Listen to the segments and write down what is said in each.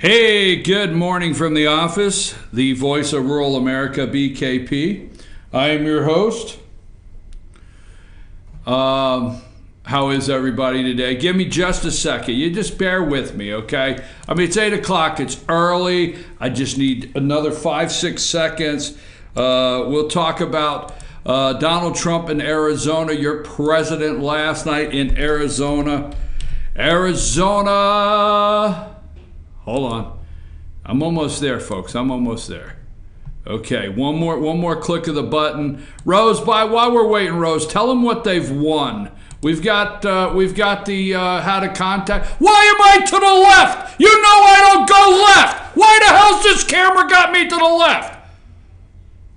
Hey, good morning from the office, the voice of rural America, BKP. I am your host. How is everybody today? Give me just a second. You just bear with me, okay? I mean, it's 8 o'clock. It's early. I just need another 5-6 seconds. We'll talk about Donald Trump in Arizona, your president last night in Arizona. Hold on. I'm almost there, folks. I'm almost there. Okay, one more click of the button. Rose, while we're waiting, Rose, tell them what they've won. We've got the how to contact. Why am I to the left? You know I don't go left. Why the hell's this camera got me to the left?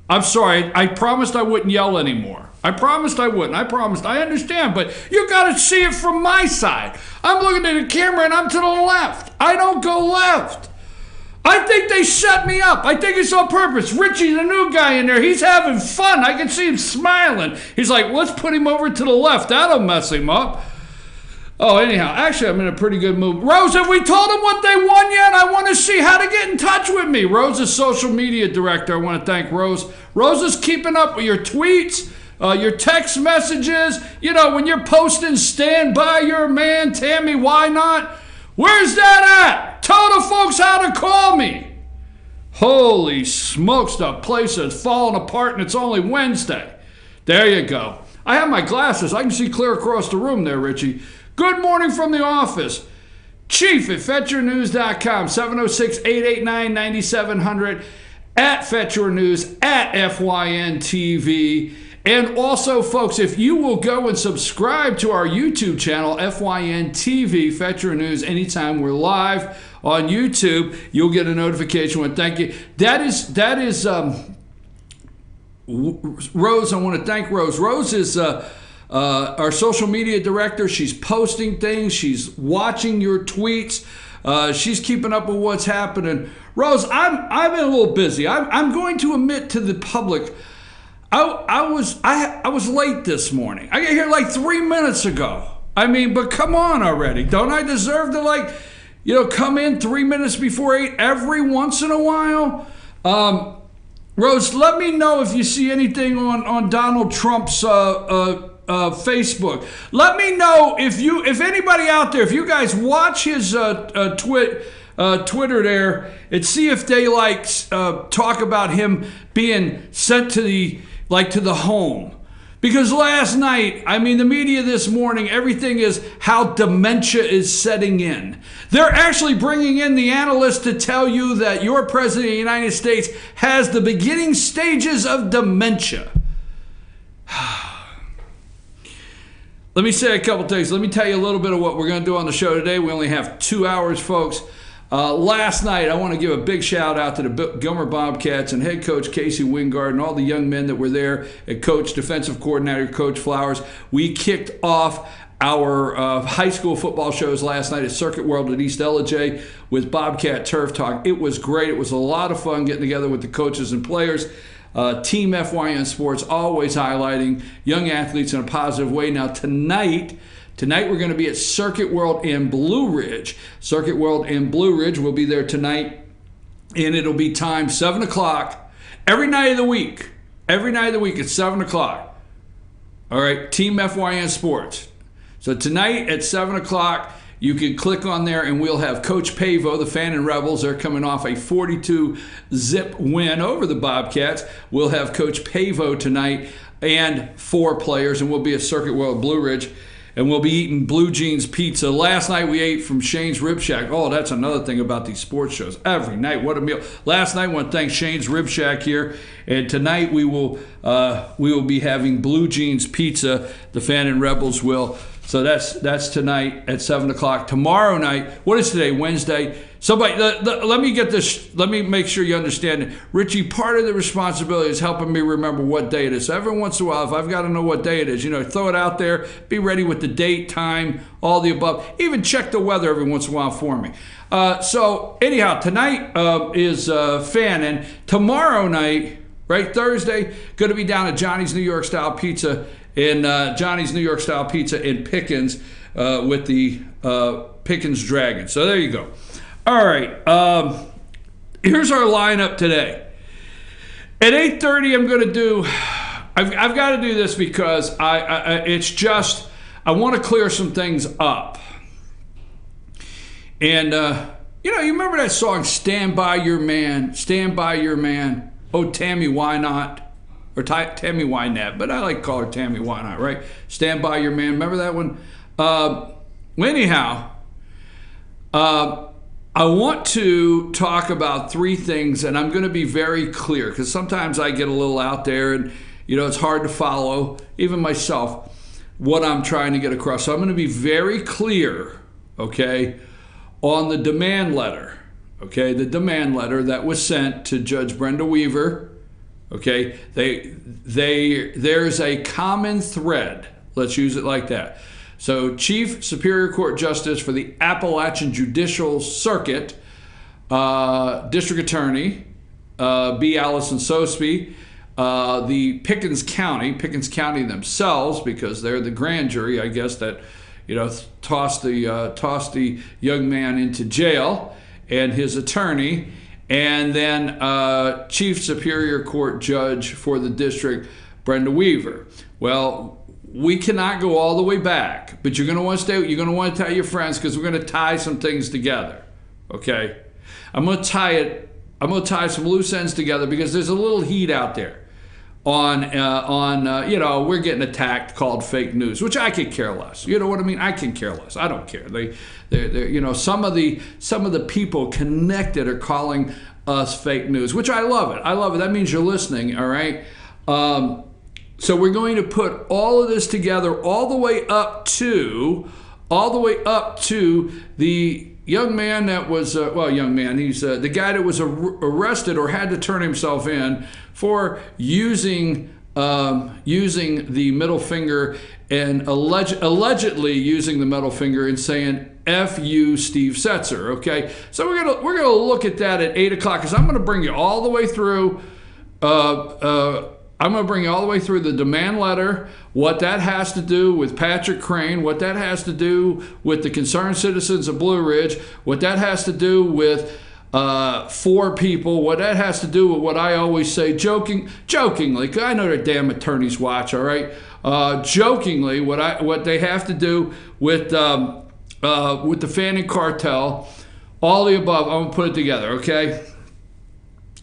I'm sorry. I promised I wouldn't yell anymore. I promised I wouldn't. I understand, but you got to see it from my side. I'm looking at the camera and I'm to the left. I don't go left. I think they set me up. I think it's on purpose. Richie, the new guy in there, he's having fun. I can see him smiling. He's like, let's put him over to the left. That'll mess him up. Oh, anyhow, actually, I'm in a pretty good mood. Rose, have we told them what they won yet? I want to see how to get in touch with me. Rose is social media director. I want to thank Rose. Rose is keeping up with your tweets, your text messages. You know, when you're posting, stand by your man, Tammy, why not? Where's that at? Tell the folks how to call me. Holy smokes, the place is falling apart and it's only Wednesday. There you go. I have my glasses. I can see clear across the room there, Richie. Good morning from the office. Chief at FetchYourNews.com, 706-889-9700, at FetchYourNews, at FYNTV. And also, folks, if you will go and subscribe to our YouTube channel, FYNTV, Fetch Your News, anytime we're live on YouTube, you'll get a notification when thank you. That is Rose. I want to thank Rose. Rose is our social media director. She's posting things. She's watching your tweets. She's keeping up with what's happening. Rose, I've been a little busy. I'm going to admit to the public, I was late this morning. I got here like 3 minutes ago. I mean, but come on already. Don't I deserve to come in 3 minutes before 8 every once in a while? Rose, let me know if you see anything on Donald Trump's Facebook. Let me know if anybody out there, if you guys watch his Twitter there, and see if they talk about him being sent to the home. Because last night, I mean, the media this morning, everything is how dementia is setting in. They're actually bringing in the analysts to tell you that your president of the United States has the beginning stages of dementia. Let me say a couple things. Let me tell you a little bit of what we're going to do on the show today. We only have 2 hours, folks. Last night, I want to give a big shout out to the Gilmer Bobcats and head coach Casey Wingard and all the young men that were there, and coach, defensive coordinator, Coach Flowers. We kicked off our high school football shows last night at Circuit World at East Ellijay with Bobcat Turf Talk. It was great. It was a lot of fun getting together with the coaches and players. Team FYN Sports always highlighting young athletes in a positive way. Now, Tonight, we're going to be at Circuit World in Blue Ridge. Circuit World in Blue Ridge. We'll be there tonight, and it'll be time 7 o'clock every night of the week. Every night of the week at 7 o'clock. All right, Team FYN Sports. So tonight at 7 o'clock, you can click on there, and we'll have Coach Pavo, the Fannin Rebels. They're coming off a 42-zip win over the Bobcats. We'll have Coach Pavo tonight and 4 players, and we'll be at Circuit World Blue Ridge. And we'll be eating Blue Jeans pizza. Last night we ate from Shane's Rib Shack. Oh, that's another thing about these sports shows. Every night, what a meal. Last night I want to thank Shane's Rib Shack here. And tonight we will be having Blue Jeans pizza. The Fannin Rebels will. So that's tonight at 7 o'clock. Tomorrow night, what is today, Wednesday? Somebody, let me get this, let me make sure you understand it. Richie, part of the responsibility is helping me remember what day it is. So every once in a while, if I've got to know what day it is, throw it out there, be ready with the date, time, all the above. Even check the weather every once in a while for me. So anyhow, tonight is Fannin. Tomorrow night, right, Thursday, going to be down at Johnny's New York Style Pizza in Pickens with the Pickens Dragon. So there you go. All right. Here's our lineup today. At 8:30, I'm going to do. I've got to do this because it's just I want to clear some things up. And you remember that song "Stand by Your Man"? Stand by your man. Oh, Tammy, why not? Or Tammy Wynette, but I like to call her Tammy Why Not, right? Stand by your man. Remember that one? Anyhow, I want to talk about three things, and I'm going to be very clear because sometimes I get a little out there and, it's hard to follow, even myself, what I'm trying to get across. So I'm going to be very clear, okay, on the demand letter, okay, the demand letter that was sent to Judge Breanda Weaver. Okay, there's a common thread. Let's use it like that. So, Chief Superior Court Justice for the Appalachian Judicial Circuit, District Attorney, B. Alison Sosebee, the Pickens County themselves, because they're the grand jury, I guess, that tossed the young man into jail, and his attorney. And then Chief Superior Court Judge for the district, Breanda Weaver. Well, we cannot go all the way back, but you're going to want to stay. You're going to want to tell your friends because we're going to tie some things together. Okay, I'm going to tie some loose ends together because there's a little heat out there on we're getting attacked, called fake news, which I could care less. You know what I mean? I can care less. I don't care. They're some of the people connected are calling us fake news, which I love it. I love it. That means you're listening. All right. So we're going to put all of this together all the way up to the young man that was he's the guy that was arrested or had to turn himself in for using the middle finger and allegedly using the middle finger and saying "F you, Steve Setzer." Okay, so we're gonna look at that at 8 o'clock because I'm gonna bring you all the way through. I'm going to bring you all the way through the demand letter, what that has to do with Patrick Crane, what that has to do with the concerned citizens of Blue Ridge, what that has to do with four people, what that has to do with what I always say jokingly, because I know their damn attorneys watch, all right? Jokingly, what they have to do with the Fanning cartel, all the above, I'm going to put it together, okay?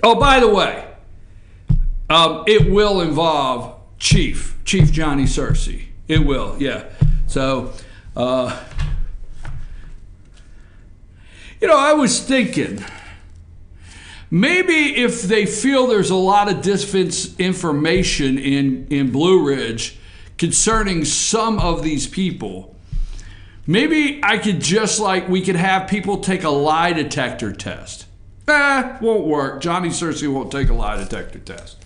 Oh, by the way, it will involve Chief Johnny Searcy. It will, yeah. So, I was thinking, maybe if they feel there's a lot of disinformation in Blue Ridge concerning some of these people, maybe we could have people take a lie detector test. Won't work. Johnny Searcy won't take a lie detector test.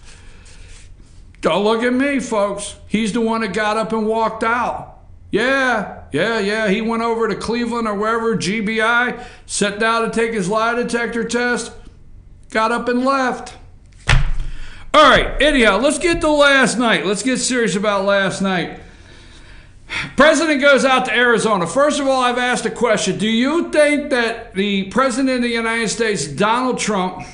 Don't look at me, folks. He's the one that got up and walked out. Yeah. He went over to Cleveland or wherever, GBI, sat down to take his lie detector test, got up and left. All right, anyhow, let's get to last night. Let's get serious about last night. President goes out to Arizona. First of all, I've asked a question. Do you think that the President of the United States, Donald Trump,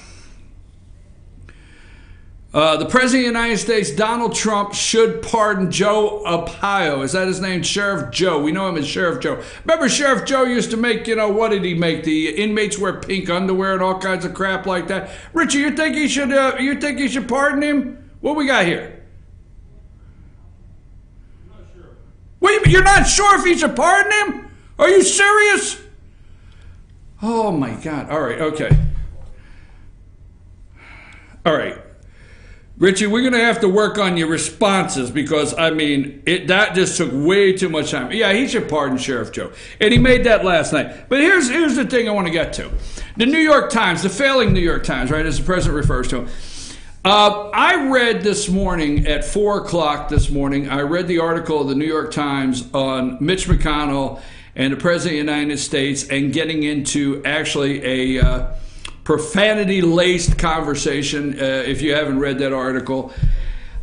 should pardon Joe Arpaio? Is that his name? Sheriff Joe. We know him as Sheriff Joe. Remember Sheriff Joe used to make, what did he make? The inmates wear pink underwear and all kinds of crap like that. Richie, you think he should pardon him? What we got here? I'm not sure. Wait, you're not sure if he should pardon him? Are you serious? Oh my God. All right, okay. All right. Richie, we're going to have to work on your responses because, that just took way too much time. Yeah, he should pardon Sheriff Joe. And he made that last night. But here's the thing I want to get to. The New York Times, the failing New York Times, right, as the president refers to him. I read this morning at 4 o'clock this morning, I read the article of the New York Times on Mitch McConnell and the President of the United States and getting into actually a profanity-laced conversation, if you haven't read that article.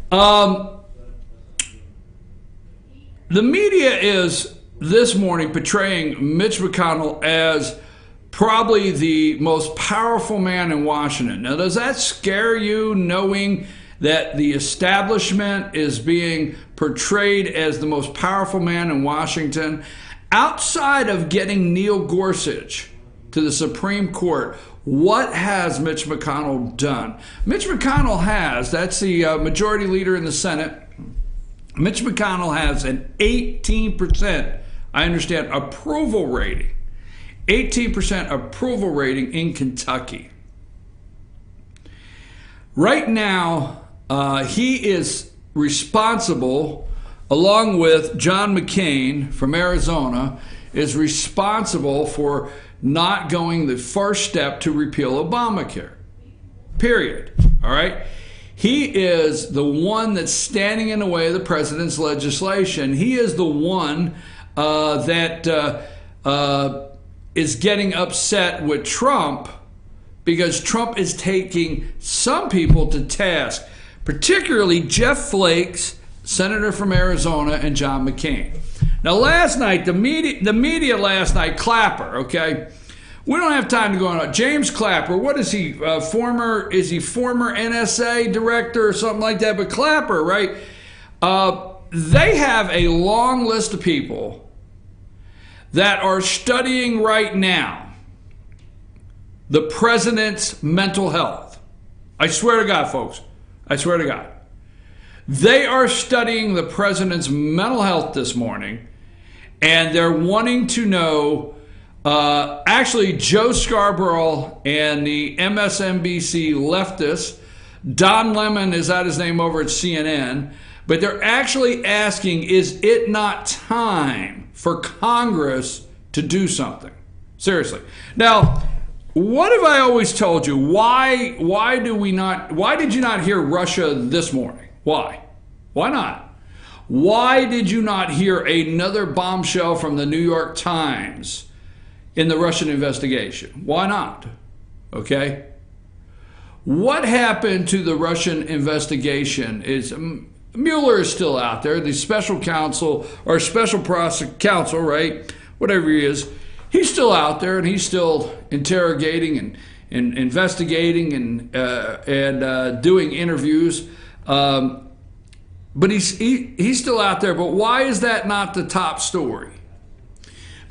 The media is, this morning, portraying Mitch McConnell as probably the most powerful man in Washington. Now, does that scare you, knowing that the establishment is being portrayed as the most powerful man in Washington? Outside of getting Neil Gorsuch to the Supreme Court, what has Mitch McConnell done? Mitch McConnell has, that's the majority leader in the Senate, Mitch McConnell has an 18%, I understand, approval rating. 18% approval rating in Kentucky. Right now, he is responsible, along with John McCain from Arizona, is responsible for not going the first step to repeal Obamacare. Period. All right? He is the one that's standing in the way of the president's legislation. He is the one that is getting upset with Trump because Trump is taking some people to task, particularly Jeff Flake, senator from Arizona, and John McCain. Now, last night, the media last night, Clapper, okay? We don't have time to go on. James Clapper, what is he? Former NSA director or something like that? But Clapper, right? They have a long list of people that are studying right now the president's mental health. I swear to God, folks. I swear to God. They are studying the president's mental health this morning, and they're wanting to know. Actually, Joe Scarborough and the MSNBC leftists, Don Lemon is that his name over at CNN, but they're actually asking, is it not time for Congress to do something? Seriously. Now, what have I always told you? Why did you not hear Russia this morning? Why? Why not? Why did you not hear another bombshell from the New York Times in the Russian investigation? Why not? Okay? What happened to the Russian investigation is Mueller is still out there, the special counsel or special counsel, right? Whatever he is, he's still out there and he's still interrogating and investigating and doing interviews. But he's still out there. But why is that not the top story?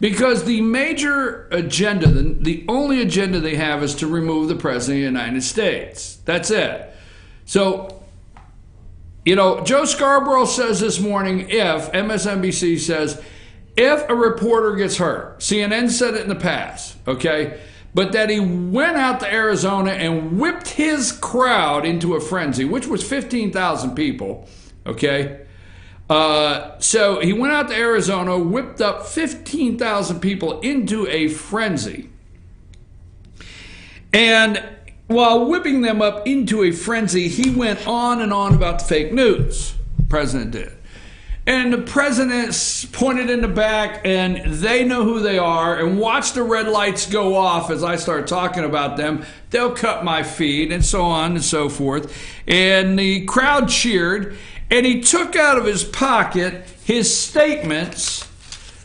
Because the major agenda, the only agenda they have is to remove the President of the United States. That's it. So, Joe Scarborough says this morning, MSNBC says, if a reporter gets hurt, CNN said it in the past, okay, but that he went out to Arizona and whipped his crowd into a frenzy, which was 15,000 people, okay? So he went out to Arizona, whipped up 15,000 people into a frenzy. And while whipping them up into a frenzy, he went on and on about the fake news. The president did. And the president pointed in the back, and they know who they are, and watch the red lights go off as I start talking about them. They'll cut my feed, and so on and so forth. And the crowd cheered. And he took out of his pocket his statements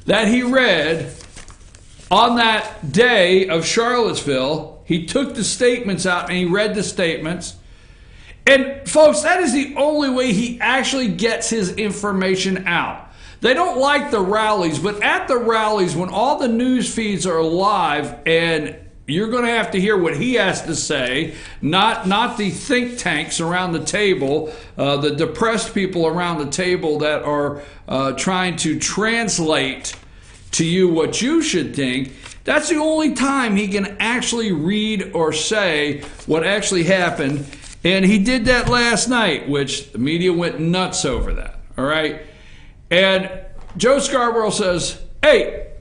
that he read on that day of Charlottesville. He took the statements out and he read the statements. And folks, that is the only way he actually gets his information out. They don't like the rallies, but at the rallies, when all the news feeds are live and you're going to have to hear what he has to say, not the think tanks around the table, the depressed people around the table that are trying to translate to you what you should think. That's the only time he can actually read or say what actually happened. And he did that last night, which the media went nuts over that. All right. And Joe Scarborough says, hey,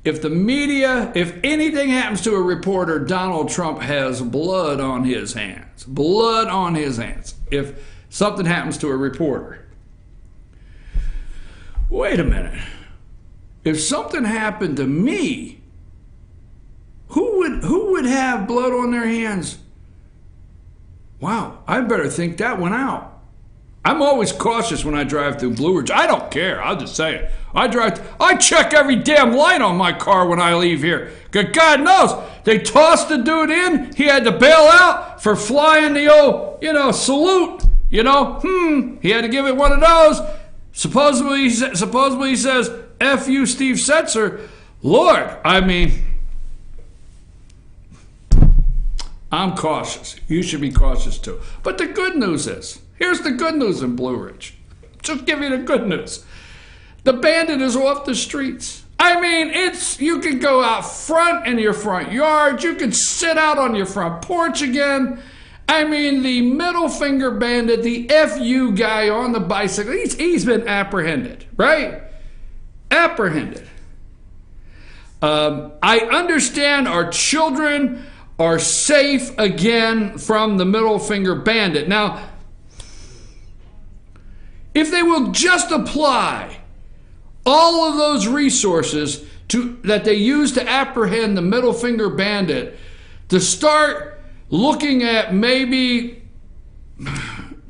if anything happens to a reporter, Donald Trump has blood on his hands. Blood on his hands. If something happens to a reporter. Wait a minute. If something happened to me, who would have blood on their hands? Wow, I better think that one out. I'm always cautious when I drive through Blue Ridge. I don't care. I'll just say it. I check every damn light on my car when I leave here. 'Cause God knows, They tossed the dude in. He had to bail out for flying the old, salute. He had to give it one of those. Supposedly he says, F you, Steve Setzer. Lord, I'm cautious. You should be cautious too. But the good news is, here's the good news in Blue Ridge. Just give you the good news. The bandit is off the streets. You can go out front in your front yard. You can sit out on your front porch again. The middle finger bandit, the FU guy on the bicycle, he's been apprehended, right? Apprehended. I understand our children are safe again from the middle finger bandit. Now, if they will just apply all of those resources that they use to apprehend the middle finger bandit, to start looking at maybe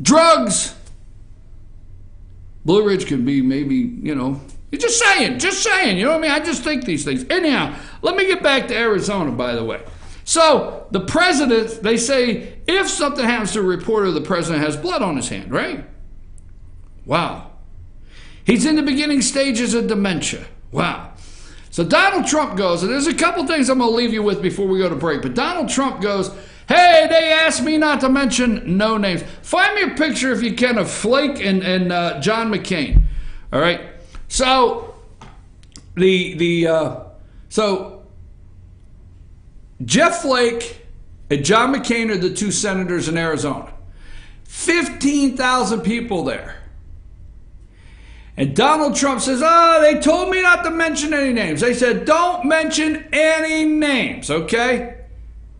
drugs, Blue Ridge could be maybe, just saying, you know what I mean? I just think these things. Anyhow, let me get back to Arizona, by the way. So the president, they say, if something happens to a reporter, the president has blood on his hand, right? Wow. He's in the beginning stages of dementia. Wow. So Donald Trump goes, and there's a couple things I'm going to leave you with before we go to break, but Donald Trump goes, hey, they asked me not to mention no names. Find me a picture, if you can, of Flake and John McCain. All right? So, so Jeff Flake and John McCain are the two senators in Arizona. 15,000 people there. And Donald Trump says, they told me not to mention any names. They said, don't mention any names, okay?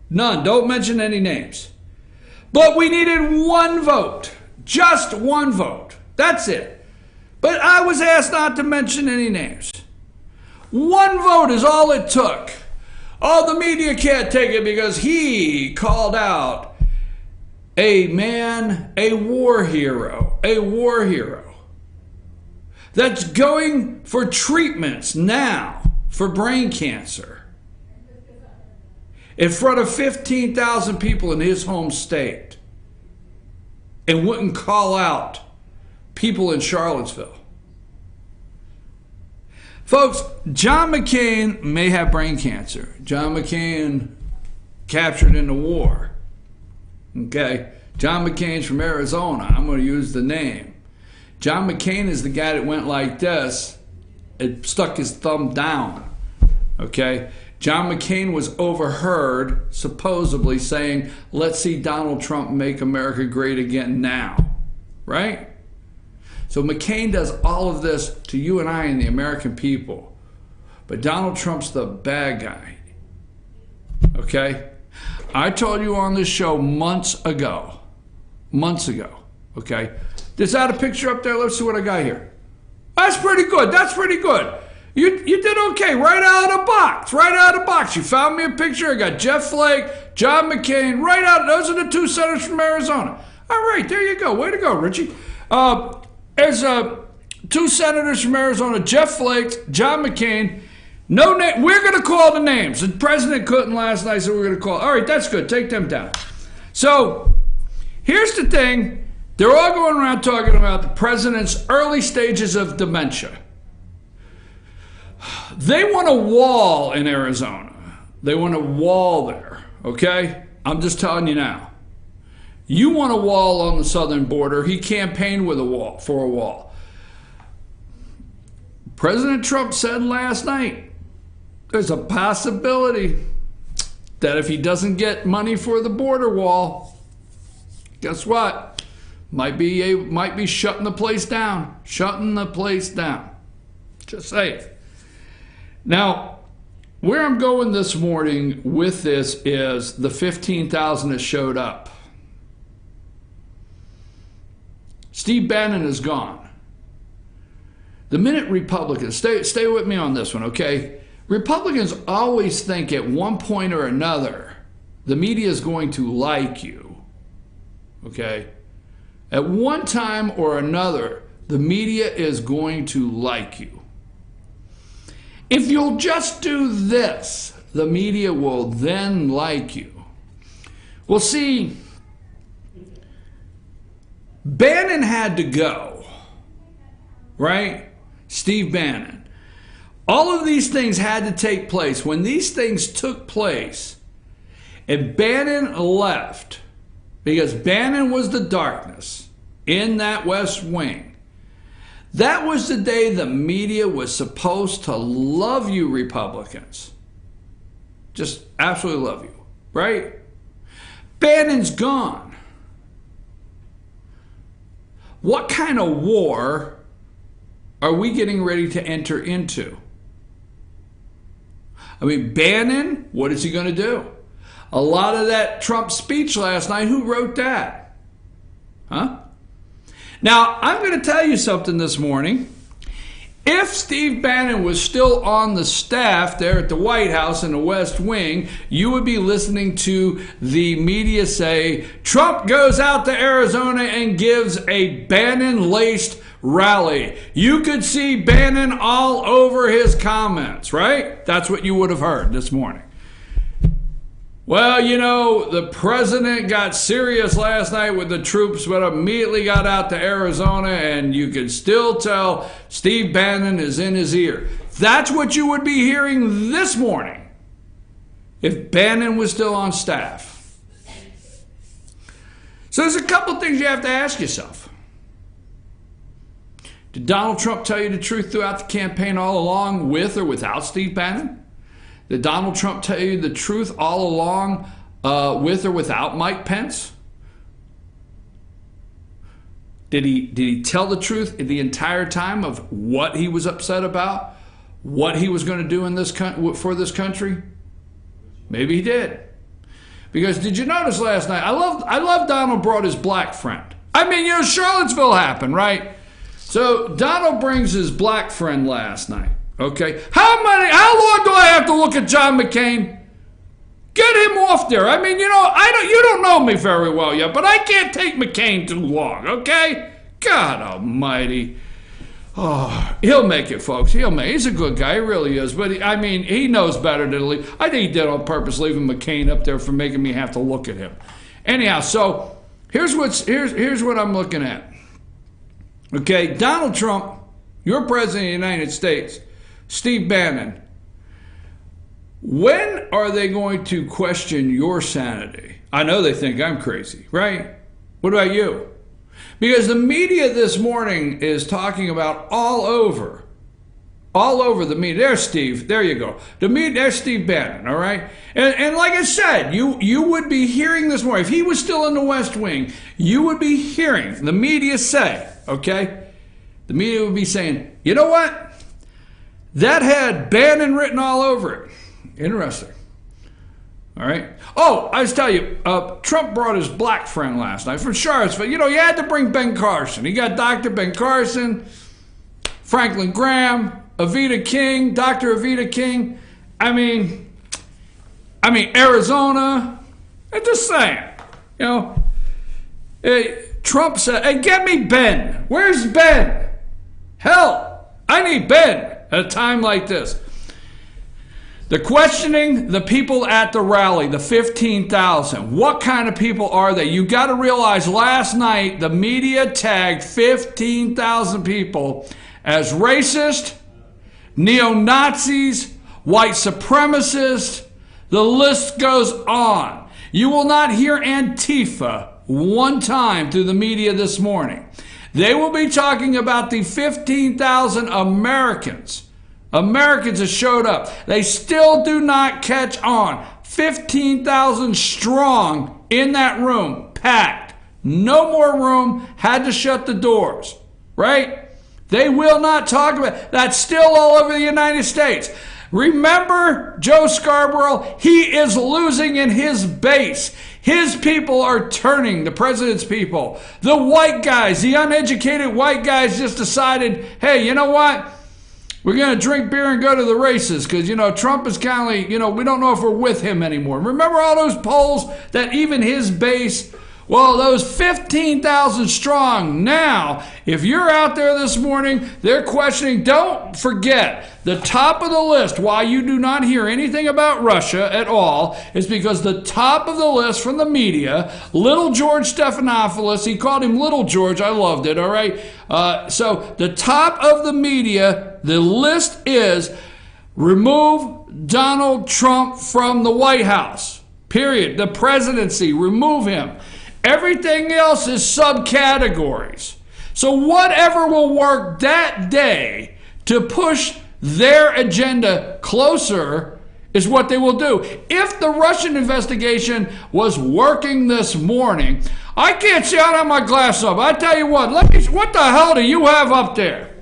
None. Don't mention any names. But we needed one vote. Just one vote. That's it. But I was asked not to mention any names. One vote is all it took. Oh, the media can't take it because he called out a man, a war hero, that's going for treatments now for brain cancer in front of 15,000 people in his home state, and wouldn't call out people in Charlottesville. Folks, John McCain may have brain cancer. John McCain captured in the war. Okay? John McCain's from Arizona. I'm going to use the name. John McCain is the guy that went like this and stuck his thumb down. Okay? John McCain was overheard supposedly saying, let's see Donald Trump make America great again now. Right? So McCain does all of this to you and I and the American people. But Donald Trump's the bad guy. Okay? I told you on this show months ago, okay? Is that a picture up there? Let's see what I got here. That's pretty good. You did okay. Right out of the box. You found me a picture. I got Jeff Flake, John McCain, right out. Those are the two senators from Arizona. All right, there you go. Way to go, Richie. There's two senators from Arizona, Jeff Flake, John McCain. No name. We're going to call the names. The president couldn't last night, so we're going to call. All right, that's good. Take them down. So here's the thing. They're all going around talking about the president's early stages of dementia. They want a wall in Arizona. They want a wall there, okay? I'm just telling you now. You want a wall on the southern border. He campaigned with for a wall. President Trump said last night, there's a possibility that if he doesn't get money for the border wall, guess what? Might be shutting the place down. Just saying. Now, where I'm going this morning with this is the 15,000 that showed up. Steve Bannon is gone. The minute Republicans, stay with me on this one, okay? Republicans always think at one point or another, the media is going to like you, okay? At one time or another, the media is going to like you. If you'll just do this, the media will then like you. Well, see, Bannon had to go, right? Steve Bannon. All of these things had to take place. When these things took place and Bannon left, because Bannon was the darkness in that West Wing, that was the day the media was supposed to love you, Republicans. Just absolutely love you, right? Bannon's gone. What kind of war are we getting ready to enter into? I mean, Bannon, what is he going to do? A lot of that Trump speech last night, who wrote that? Huh? Now, I'm going to tell you something this morning. If Steve Bannon was still on the staff there at the White House in the West Wing, you would be listening to the media say, Trump goes out to Arizona and gives a Bannon-laced rally. You could see Bannon all over his comments, right? That's what you would have heard this morning. Well, you know, the president got serious last night with the troops, but immediately got out to Arizona, and you could still tell Steve Bannon is in his ear. That's what you would be hearing this morning if Bannon was still on staff. So there's a couple things you have to ask yourself. Did Donald Trump tell you the truth throughout the campaign all along, with or without Steve Bannon? Did Donald Trump tell you the truth all along with or without Mike Pence? Did he tell the truth the entire time of what he was upset about, what he was going to do in this for this country? Maybe he did. Because did you notice last night? I love Donald brought his black friend. I mean, you know, Charlottesville happened, right? So Donald brings his black friend last night. Okay, how long do I have to look at John McCain? Get him off there. I mean, you know, you don't know me very well yet, but I can't take McCain too long, okay? God almighty. Oh, he'll make it, folks. He's a good guy, he really is. But he knows better than to leave. I think he did on purpose, leaving McCain up there for making me have to look at him. Anyhow, so here's what I'm looking at. Okay, Donald Trump, your president of the United States, Steve Bannon, when are they going to question your sanity? I know they think I'm crazy, right? What about you? Because the media this morning is talking about all over the media. There's Steve. There you go. There's Steve Bannon, all right? And like I said, you would be hearing this morning. If he was still in the West Wing, you would be hearing the media say, okay? The media would be saying, you know what? That had Bannon written all over it. Interesting. All right. Oh, I was telling you, Trump brought his black friend last night from Charlottesville. You know, you had to bring Ben Carson. He got Dr. Ben Carson, Franklin Graham, Evita King, Dr. Evita King. I mean, Arizona. I'm just saying, you know. Trump said, hey, get me Ben. Where's Ben? Hell, I need Ben. At a time like this. They're questioning the people at the rally, the 15,000. What kind of people are they? You got to realize last night the media tagged 15,000 people as racist, neo-Nazis, white supremacists. The list goes on. You will not hear Antifa one time through the media this morning. They will be talking about the 15,000 Americans that showed up. They still do not catch on. 15,000 strong in that room, packed. No more room, had to shut the doors, right? They will not talk about it. That's still all over the United States. Remember Joe Scarborough? He is losing in his base. His people are turning, the president's people. The white guys, the uneducated white guys just decided, hey, you know what? We're going to drink beer and go to the races because, you know, Trump is kind of, you know, we don't know if we're with him anymore. Remember all those polls that even his base Well, those 15,000 strong. Now, if you're out there this morning, they're questioning, don't forget, the top of the list, why you do not hear anything about Russia at all, is because the top of the list from the media, Little George Stephanopoulos, he called him Little George, I loved it, all right? So the top of the media, the list is remove Donald Trump from the White House, period. The presidency, remove him. Everything else is subcategories. So whatever will work that day to push their agenda closer is what they will do. If the Russian investigation was working this morning, I can't see, I don't have my glass up. I tell you what, what the hell do you have up there?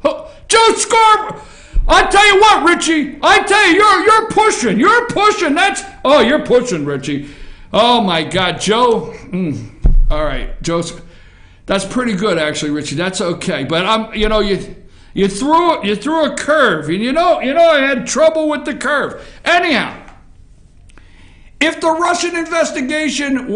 Joe Scarborough. I tell you what, Richie. I tell you, you're pushing. You're pushing. You're pushing, Richie. Oh my God, Joe. All right, Joe. That's pretty good, actually, Richie. That's okay. But you threw a curve, and I had trouble with the curve. Anyhow, if the Russian investigation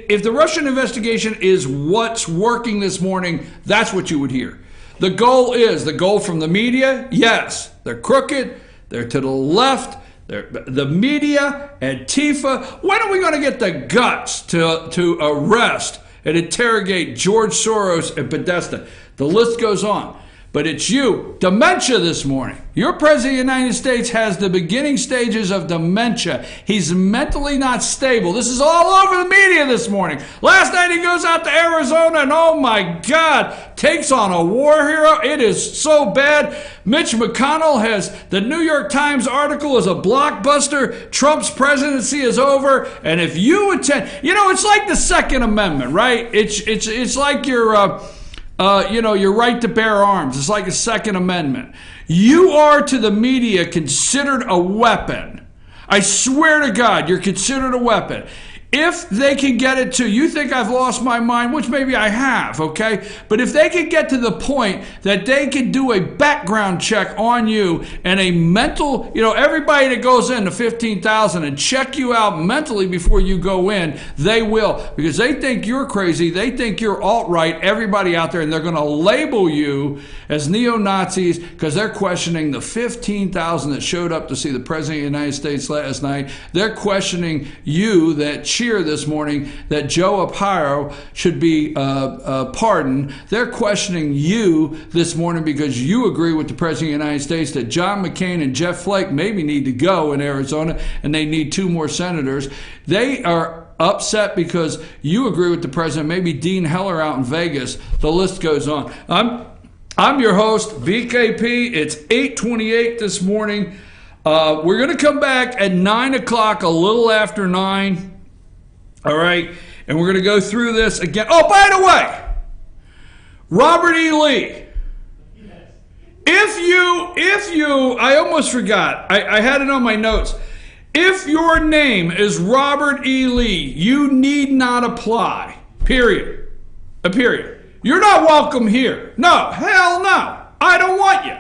if the Russian investigation is what's working this morning, that's what you would hear. The goal from the media, yes, they're crooked, they're to the left, the media, Antifa. When are we going to get the guts to arrest and interrogate George Soros and Podesta? The list goes on. But it's you. Dementia this morning. Your president of the United States has the beginning stages of dementia. He's mentally not stable. This is all over the media this morning. Last night he goes out to Arizona and, oh my God, takes on a war hero. It is so bad. Mitch McConnell has, the New York Times article is a blockbuster. Trump's presidency is over. And if you attend, it's like the Second Amendment, right? It's like your right to bear arms. It's like a Second Amendment. You are to the media considered a weapon. I swear to God, you're considered a weapon. If they can get it to, you think I've lost my mind, which maybe I have, okay? But if they can get to the point that they can do a background check on you and a mental, everybody that goes in to 15,000 and check you out mentally before you go in, they will. Because they think you're crazy. They think you're alt-right, everybody out there, and they're going to label you as neo-Nazis because they're questioning the 15,000 that showed up to see the President of the United States last night. They're questioning you that cheer this morning that Joe Arpaio should be pardoned. They're questioning you this morning because you agree with the President of the United States that John McCain and Jeff Flake maybe need to go in Arizona and they need 2 more senators. They are upset because you agree with the President, maybe Dean Heller out in Vegas. The list goes on. I'm your host, BKP. It's 8:28 this morning. We're going to come back at 9 o'clock, a little after 9. All right, and we're going to go through this again. Oh, by the way, Robert E. Lee. If you, I almost forgot. I had it on my notes. If your name is Robert E. Lee, you need not apply. Period. A period. You're not welcome here. No, hell no. I don't want you.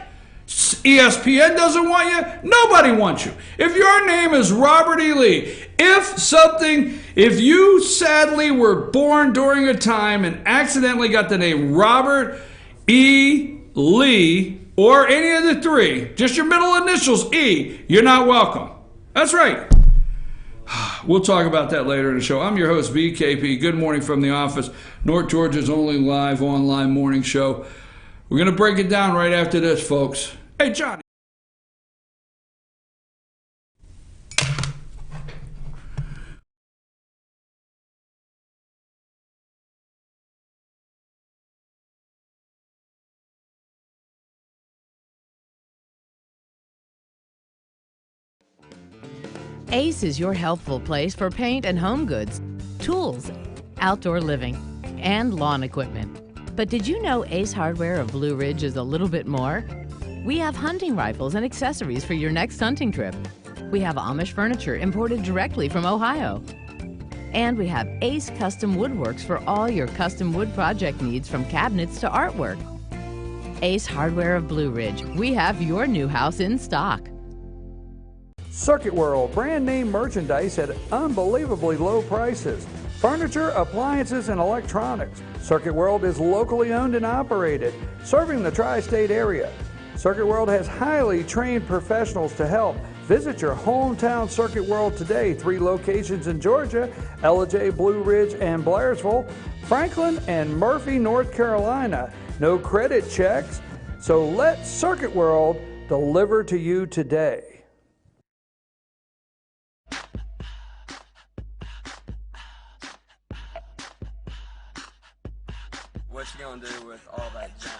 ESPN doesn't want you. Nobody wants you. If your name is Robert E. Lee, if you sadly were born during a time and accidentally got the name Robert E. Lee or any of the 3, just your middle initials, E, you're not welcome. That's right. We'll talk about that later in the show. I'm your host, BKP. Good morning from the office. North Georgia's only live online morning show. We're going to break it down right after this, folks. Hey, Johnny. Ace is your helpful place for paint and home goods, tools, outdoor living, and lawn equipment. But did you know Ace Hardware of Blue Ridge is a little bit more? We have hunting rifles and accessories for your next hunting trip. We have Amish furniture imported directly from Ohio. And we have Ace Custom Woodworks for all your custom wood project needs, from cabinets to artwork. Ace Hardware of Blue Ridge, we have your new house in stock. Circuit World, brand name merchandise at unbelievably low prices. Furniture, appliances, and electronics. Circuit World is locally owned and operated, serving the tri-state area. Circuit World has highly trained professionals to help. Visit your hometown Circuit World today. 3 locations in Georgia, Ellijay, Blue Ridge, and Blairsville, Franklin, and Murphy, North Carolina. No credit checks, so let Circuit World deliver to you today. What you gonna do with all that junk?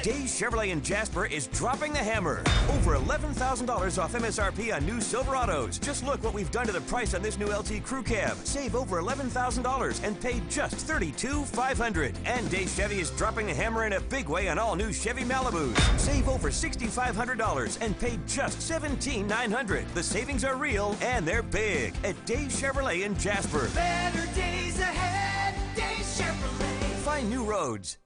Days Chevrolet in Jasper is dropping the hammer. Over $11,000 off MSRP on new Silverados. Just look what we've done to the price on this new LT Crew Cab. Save over $11,000 and pay just $32,500. And Days Chevy is dropping the hammer in a big way on all new Chevy Malibus. Save over $6,500 and pay just $17,900. The savings are real and they're big at Days Chevrolet in Jasper. Better days ahead, Days Chevrolet. Find new roads.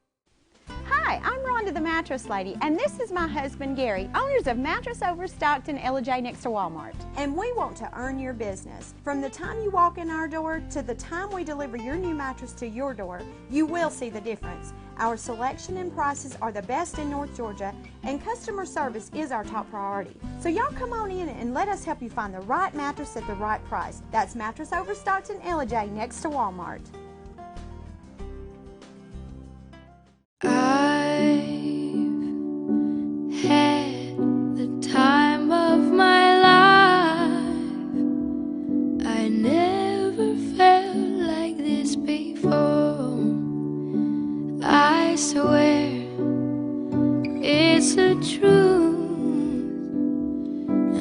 Hi, I'm Rhonda the Mattress Lady, and this is my husband Gary, owners of Mattress Overstocked in Ellijay next to Walmart. And we want to earn your business. From the time you walk in our door to the time we deliver your new mattress to your door, you will see the difference. Our selection and prices are the best in North Georgia, and customer service is our top priority. So y'all come on in and let us help you find the right mattress at the right price. That's Mattress Overstocked in Ellijay next to Walmart. I've had the time of my life. I never felt like this before. I swear it's the truth,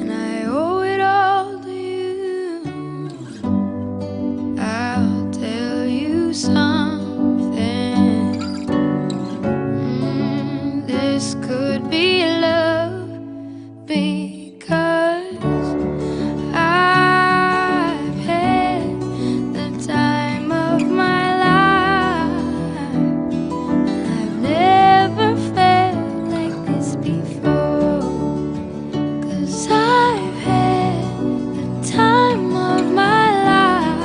and I owe it all to you. I'll tell you something. This could be love because I've had the time of my life. I've never felt like this before, 'cause I've had the time of my life.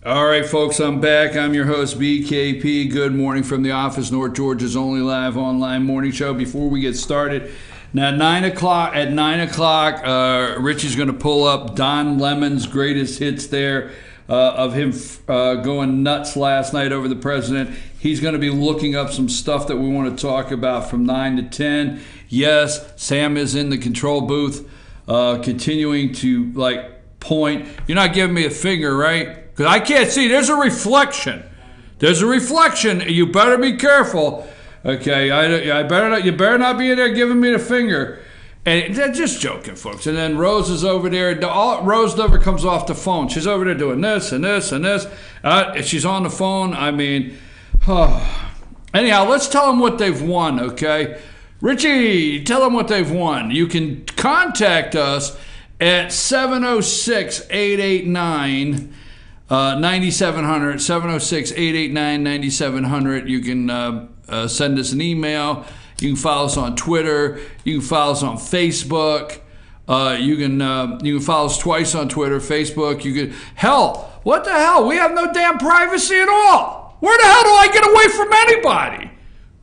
All right, folks, I'm back. I'm your host, BKP. Good morning from the office, North Georgia's only live online morning show. Before we get started, now at 9 o'clock, Richie's going to pull up Don Lemon's greatest hits there of him going nuts last night over the president. He's going to be looking up some stuff that we want to talk about from 9 to 10. Yes, Sam is in the control booth, continuing to, point. You're not giving me a finger, right? Because I can't see. There's a reflection. You better be careful. Okay, I better not. You better not be in there giving me the finger. And they're just joking, folks. And then Rose is over there. Rose never comes off the phone. She's over there doing this and this and this. She's on the phone. I mean, anyhow, let's tell them what they've won, okay? Richie, tell them what they've won. You can contact us at 706-889-9700. 706-889-9700. You can send us an email. You can follow us on Twitter. You can follow us on Facebook. You can follow us twice on Twitter, Facebook. You can what the hell? We have no damn privacy at all. Where the hell do I get away from anybody?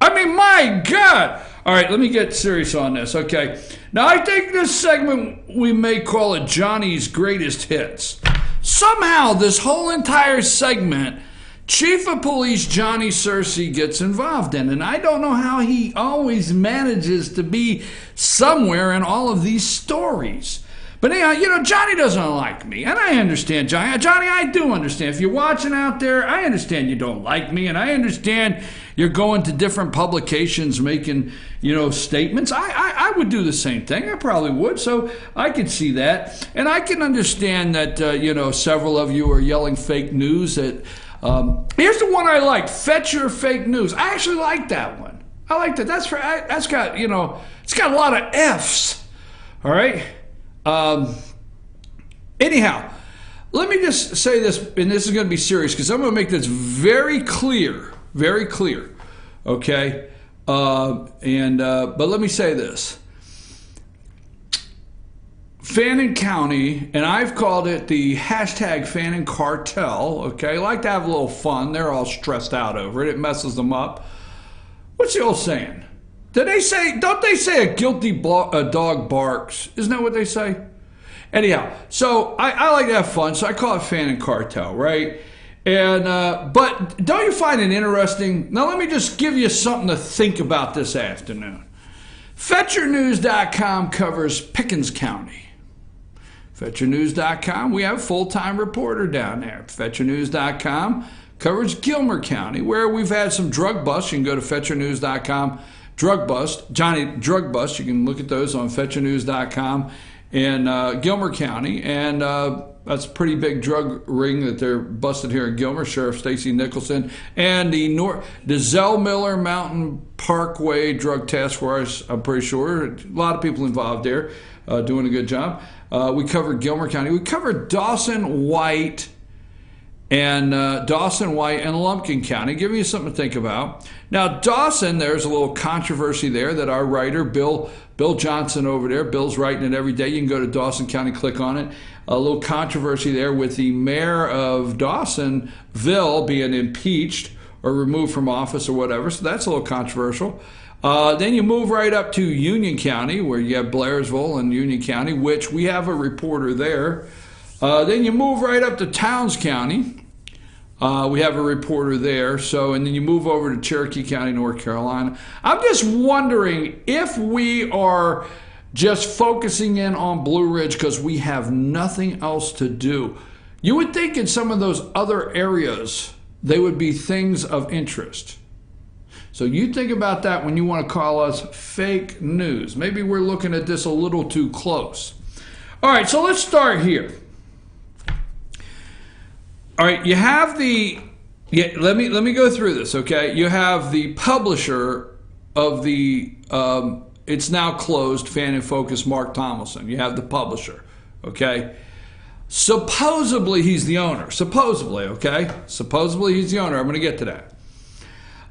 I mean, my God. All right, let me get serious on this. Okay. Now, I think this segment we may call it Johnny's Greatest Hits. Somehow, this whole entire segment, Chief of Police Johnny Sersey gets involved in, and I don't know how he always manages to be somewhere in all of these stories. But anyhow, Johnny doesn't like me, and I understand, Johnny. Johnny, I do understand. If you're watching out there, I understand you don't like me, and I understand you're going to different publications making, statements. I would do the same thing. I probably would, so I could see that. And I can understand that, several of you are yelling fake news at... here's the one I like. Fetch your fake news. I actually like that one. I like that. That's got, it's got a lot of F's. All right. Anyhow, let me just say this, and this is going to be serious because I'm going to make this very clear. Okay. But let me say this. Fannin County, and I've called it the hashtag Fannin Cartel, okay? I like to have a little fun. They're all stressed out over it. It messes them up. What's the old saying? Don't they say a guilty dog barks? Isn't that what they say? Anyhow, so I like to have fun, so I call it Fannin Cartel, right? And but don't you find it interesting? Now let me just give you something to think about this afternoon. FetcherNews.com covers Pickens County. FetcherNews.com, we have a full-time reporter down there. FetcherNews.com covers Gilmer County, where we've had some drug busts. You can go to FetcherNews.com, drug bust, Johnny Drug Bust. You can look at those on FetcherNews.com in Gilmer County. And that's a pretty big drug ring that they're busted here in Gilmer. Sheriff Stacy Nicholson and the Zell Miller Mountain Parkway Drug Task Force, I'm pretty sure. A lot of people involved there doing a good job. We covered Gilmer County. We covered Dawson, White, and Lumpkin County, giving you something to think about. Now, Dawson, there's a little controversy there that our writer, Bill Johnson over there, Bill's writing it every day. You can go to Dawson County, click on it. A little controversy there with the mayor of Dawsonville being impeached or removed from office or whatever. So that's a little controversial. Then you move right up to Union County, where you have Blairsville and Union County, which we have a reporter there. Then you move right up to Towns County. We have a reporter there. And then you move over to Cherokee County, North Carolina. I'm just wondering if we are just focusing in on Blue Ridge because we have nothing else to do. You would think in some of those other areas, they would be things of interest. So you think about that when you want to call us fake news. Maybe we're looking at this a little too close. All right, so let's start here. All right, you have let me go through this, okay? You have the publisher of the it's now closed Fannin Focus, Mark Thomason. You have the publisher, okay? Supposedly he's the owner. Supposedly, okay? Supposedly he's the owner. I'm going to get to that.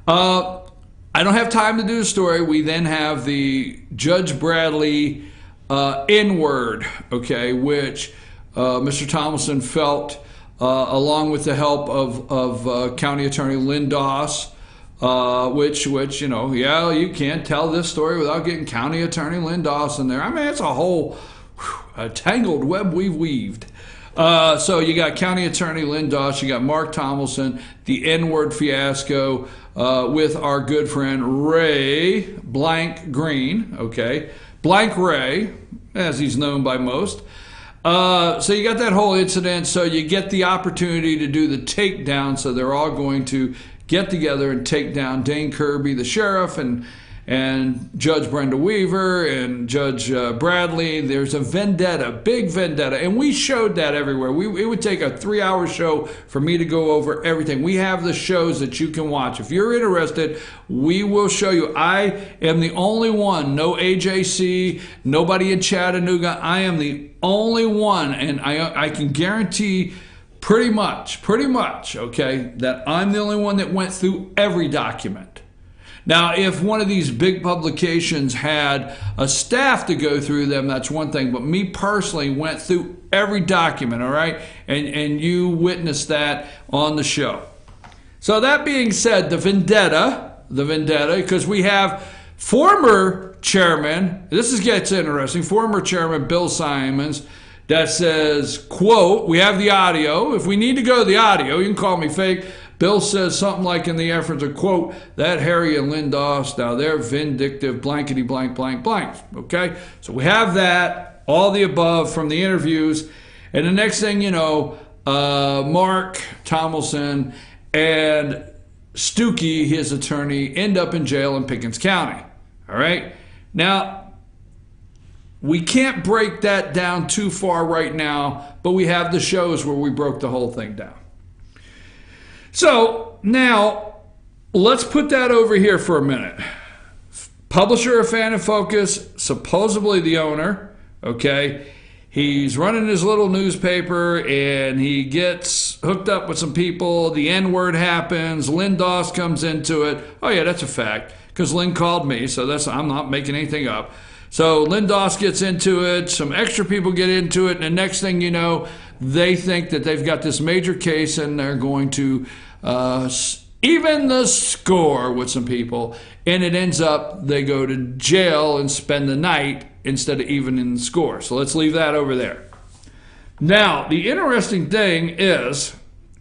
I don't have time to do the story. We then have the Judge Bradley N-word, okay, which Mr. Thomason felt, along with the help of County Attorney Lynn Doss, which you can't tell this story without getting County Attorney Lynn Doss in there. I mean, it's a whole a tangled web we've weaved. So you got County Attorney Lynn Doss, you got Mark Thomason, the N-word fiasco with our good friend Ray Blank Green, okay? Blank Ray, as he's known by most. So you got that whole incident, so you get the opportunity to do the takedown, so they're all going to get together and take down Dane Kirby, the sheriff, and and Judge Brenda Weaver and Judge Bradley. There's a vendetta, big vendetta, and we showed that everywhere. It would take a 3-hour show for me to go over everything. We have the shows that you can watch. If you're interested, we will show you. I am the only one, no AJC, nobody in Chattanooga. I am the only one, and I can guarantee pretty much, okay, that I'm the only one that went through every document. Now, if one of these big publications had a staff to go through them, that's one thing. But me personally went through every document, all right? And you witnessed that on the show. So that being said, the vendetta, because we have former chairman, gets interesting, former chairman Bill Simons, that says, quote, we have the audio. If we need to go to the audio, you can call me fake. Bill says something like in the effort to quote, that Harry and Lynn Doss, now they're vindictive, blankety blank, blank, blank. Okay? So we have that, all the above from the interviews. And the next thing you know, Mark Thomason and Stuckey, his attorney, end up in jail in Pickens County. All right? Now, we can't break that down too far right now, but we have the shows where we broke the whole thing down. So now let's put that over here for a minute. Publisher of Fan and Focus, supposedly the owner, okay? He's running his little newspaper and he gets hooked up with some people. The N-word happens. Lynn Doss comes into it. Oh yeah, that's a fact because Lynn called me, so I'm not making anything up. So Lynn Doss gets into it, some extra people get into it, and the next thing you know, they think that they've got this major case and they're going to even the score with some people, and it ends up they go to jail and spend the night instead of evening the score. So let's leave that over there. Now, the interesting thing is,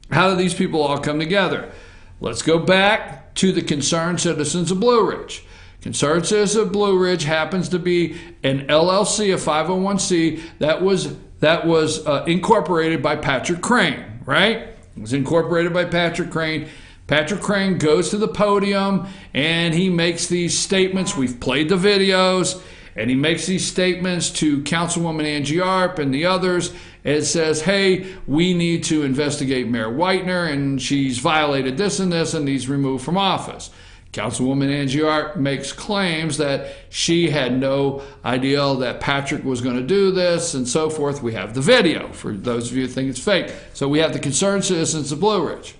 how do these people all come together? Let's go back to the Concerned Citizens of Blue Ridge. Concerned Citizens of Blue Ridge happens to be an LLC, a 501c, that was incorporated by Patrick Crane, right? It was incorporated by Patrick Crane. Patrick Crane goes to the podium and he makes these statements. We've played the videos, and he makes these statements to Councilwoman Angie Arp and the others. It says, hey, we need to investigate Mayor Whitener, and she's violated this and this, and he's removed from office. Councilwoman Angie Arp makes claims that she had no idea that Patrick was going to do this and so forth. We have the video for those of you who think it's fake. So we have the Concerned Citizens of Blue Ridge.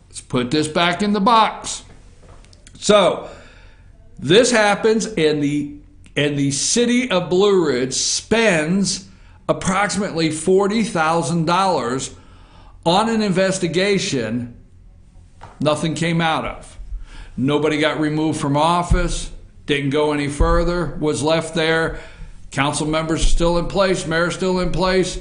Let's put this back in the box. So this happens, and the city of Blue Ridge spends approximately $40,000 on an investigation nothing came out of. Nobody got removed from office, didn't go any further, was left there. Council members still in place, mayor still in place.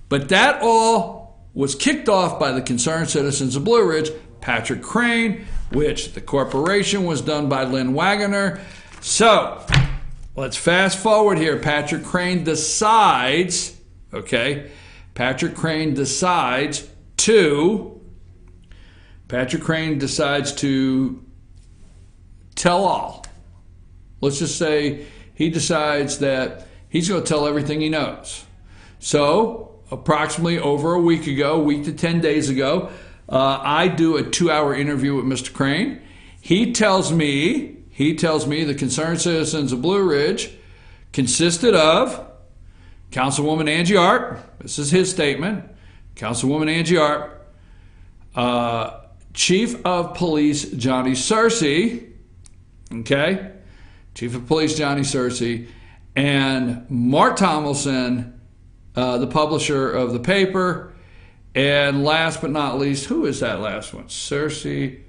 But that all was kicked off by the Concerned Citizens of Blue Ridge, Patrick Crane, which the corporation was done by Lynn Wagoner. So let's fast forward here. Patrick Crane decides to tell all. Let's just say he decides that he's going to tell everything he knows. So approximately over a week to 10 days ago, I do a 2-hour interview with Mr. Crane. He tells me the Concerned Citizens of Blue Ridge consisted of Councilwoman Angie Arp. This is his statement. Councilwoman Angie Arp, Chief of Police Johnny Searcy, Chief of Police Johnny Searcy, and Mark Thomason, the publisher of the paper, and last but not least, who is that last one? Searcy,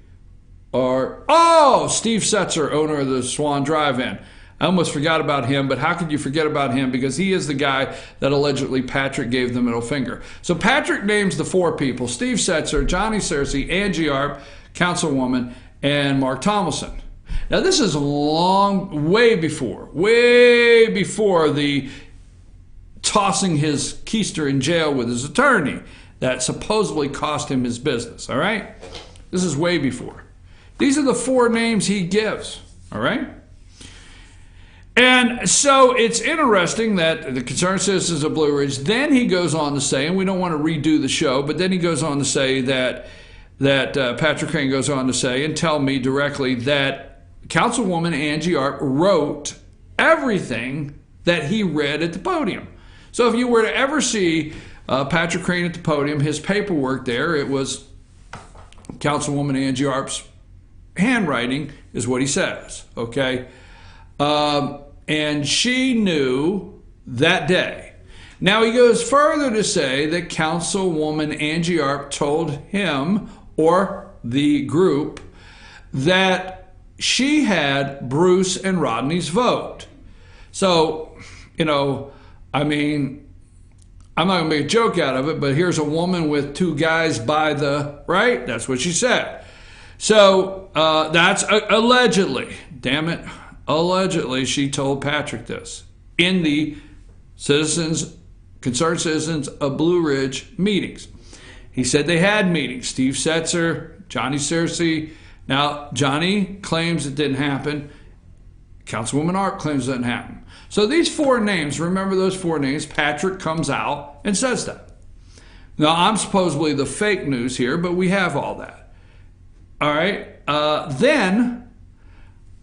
Steve Setzer, owner of the Swan Drive-In. I almost forgot about him, but how could you forget about him? Because he is the guy that allegedly Patrick gave the middle finger. So Patrick names the 4 people: Steve Setzer, Johnny Searcy, Angie Arp, Councilwoman, and Mark Thomason. Now this is way before the tossing his keister in jail with his attorney that supposedly cost him his business, all right? This is way before. These are the 4 names he gives, all right? And so it's interesting that the Concerned Citizens of Blue Ridge, then he goes on to say, and we don't want to redo the show, but then he goes on to say that Patrick Crane goes on to say and tell me directly that Councilwoman Angie Arp wrote everything that he read at the podium. So if you were to ever see Patrick Crane at the podium, his paperwork there, it was Councilwoman Angie Arp's handwriting is what he says, okay? And she knew that day. Now he goes further to say that Councilwoman Angie Arp told him or the group that she had Bruce and Rodney's vote. So, I mean, I'm not going to make a joke out of it, but here's a woman with two guys by the, right? That's what she said. So that's allegedly, damn it, allegedly she told Patrick this in the Concerned Citizens of Blue Ridge meetings. He said they had meetings. Steve Setzer, Johnny Searcy. Now, Johnny claims it didn't happen. Councilwoman Arp claims it didn't happen. So these four names, remember those four names, Patrick comes out and says that. Now, I'm supposedly the fake news here, but we have all that. All right. Then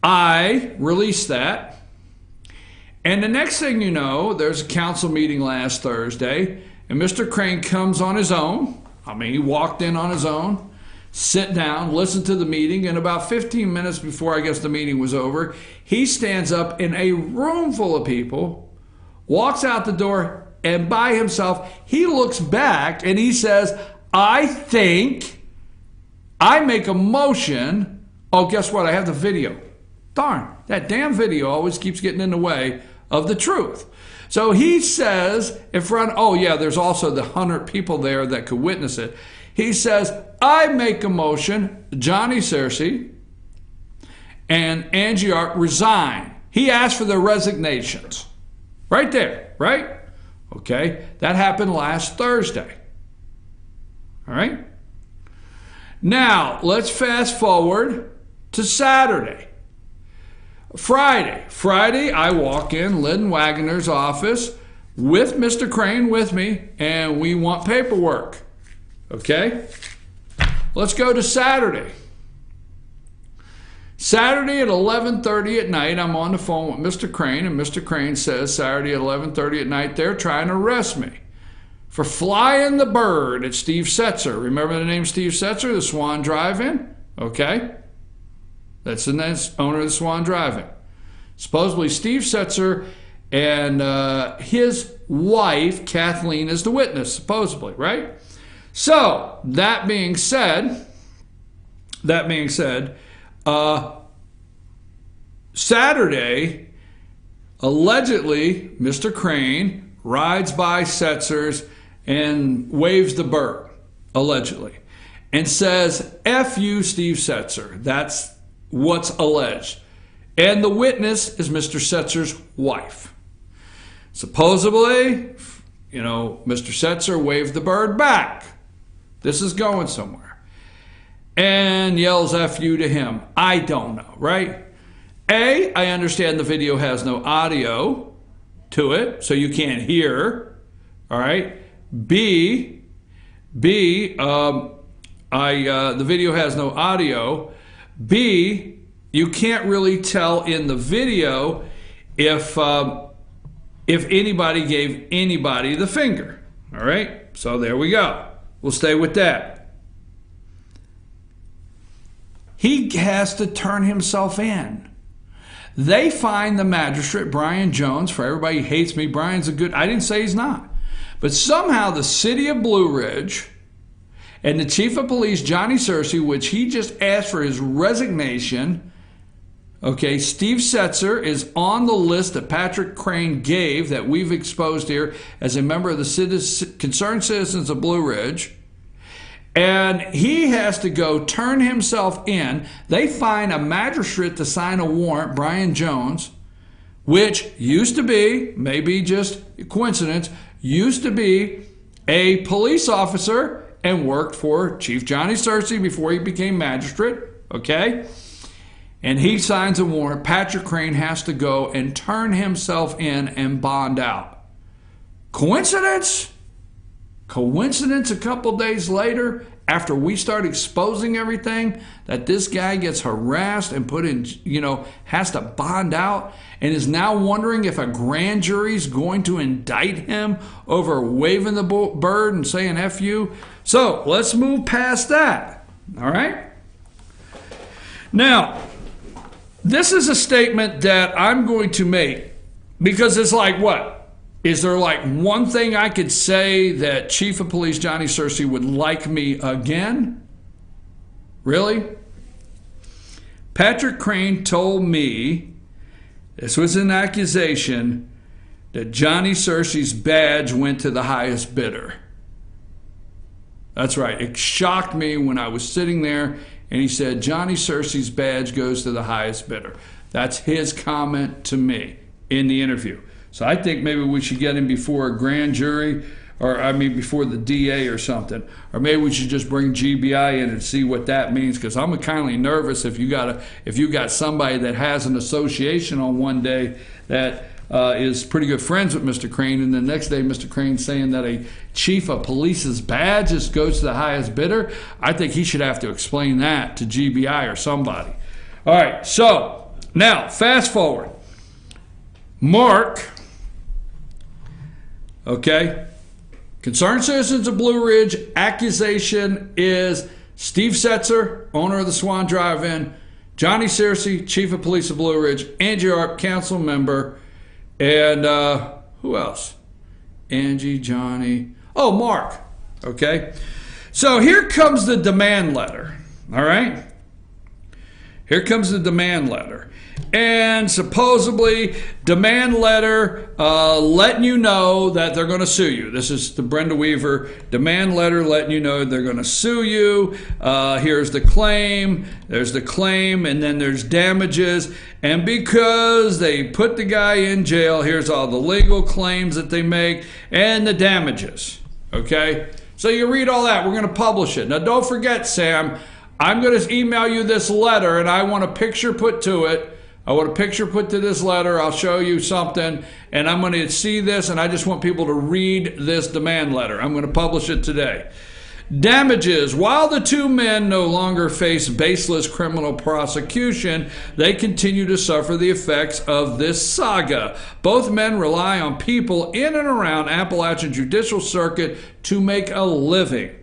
I released that. And the next thing you know, there's a council meeting last Thursday, and Mr. Crane comes on his own. I mean, he walked in on his own, sit down, listen to the meeting, and about 15 minutes before I guess the meeting was over, he stands up in a room full of people, walks out the door, and by himself, he looks back and he says, I think I make a motion. Oh, guess what? I have the video. Darn, that damn video always keeps getting in the way of the truth. So he says in front, oh yeah, there's also the 100 people there that could witness it. He says, I make a motion, Johnny Searcy and Angie Arp resign. He asked for their resignations. Right there, right? Okay, that happened last Thursday. All right? Now, let's fast forward to Saturday. Friday, I walk in Lynn Wagner's office with Mr. Crane with me, and we want paperwork. Okay? Let's go to Saturday. Saturday at 11:30 at night, I'm on the phone with Mr. Crane, and Mr. Crane says Saturday at 11:30 at night, they're trying to arrest me for flying the bird at Steve Setzer. Remember the name Steve Setzer, the Swan Drive-In? Okay? That's the next owner of the Swan Drive-In. Supposedly Steve Setzer and his wife, Kathleen, is the witness, supposedly, right? So, that being said, Saturday, allegedly, Mr. Crane rides by Setzer's and waves the bird, allegedly, and says, F you, Steve Setzer. That's what's alleged. And the witness is Mr. Setzer's wife. Supposedly, Mr. Setzer waved the bird back. This is going somewhere. And yells F you to him. I don't know, right? A, I understand the video has no audio to it, so you can't hear. All right. B, the video has no audio. B, you can't really tell in the video if anybody gave anybody the finger. All right. So there we go. We'll stay with that. He has to turn himself in. They find the magistrate, Brian Jones. For everybody who hates me, Brian's a good, I didn't say he's not. But somehow the city of Blue Ridge and the chief of police, Johnny Searcy, which he just asked for his resignation, okay, Steve Setzer is on the list that Patrick Crane gave that we've exposed here as a member of the Concerned Citizens of Blue Ridge. And he has to go turn himself in. They find a magistrate to sign a warrant, Brian Jones, which used to be, maybe just a coincidence, used to be a police officer and worked for Chief Johnny Searcy before he became magistrate, okay? and he signs a warrant, Patrick Crane has to go and turn himself in and bond out. Coincidence? Coincidence a couple days later, after we start exposing everything, that this guy gets harassed and put in, has to bond out and is now wondering if a grand jury is going to indict him over waving the bird and saying F you. So let's move past that. All right? Now, this is a statement that I'm going to make because it's like, what? Is there like one thing I could say that Chief of Police Johnny Searcy would like me again? Really? Patrick Crane told me, this was an accusation, that Johnny Searcy's badge went to the highest bidder. That's right. It shocked me when I was sitting there and he said, Johnny Searcy's badge goes to the highest bidder. That's his comment to me in the interview. So I think maybe we should get him before a grand jury, before the DA or something. Or maybe we should just bring GBI in and see what that means, because I'm kindly nervous if you got somebody that has an association on one day that is pretty good friends with Mr. Crane, and the next day Mr. Crane's saying that a chief of police's badge just goes to the highest bidder. I think he should have to explain that to GBI or somebody. All right, so now fast forward. Mark, okay, Concerned Citizens of Blue Ridge, accusation is Steve Setzer, owner of the Swan Drive-In, Johnny Searcy, Chief of Police of Blue Ridge, Angie Arp, council member, and who else? Angie, Johnny, Mark, okay? So here comes the demand letter, all right? Here comes the demand letter. And supposedly, demand letter letting you know that they're going to sue you. This is the Brenda Weaver demand letter letting you know they're going to sue you. Here's the claim. There's the claim, and then there's damages. And because they put the guy in jail, here's all the legal claims that they make and the damages. Okay? So you read all that. We're going to publish it. Now, don't forget, Sam, I'm going to email you this letter, and I want a picture put to it. I want a picture put to this letter. I'll show you something, and I'm going to see this, and I just want people to read this demand letter. I'm going to publish it today. Damages. While the two men no longer face baseless criminal prosecution, they continue to suffer the effects of this saga. Both men rely on people in and around Appalachian Judicial Circuit to make a living.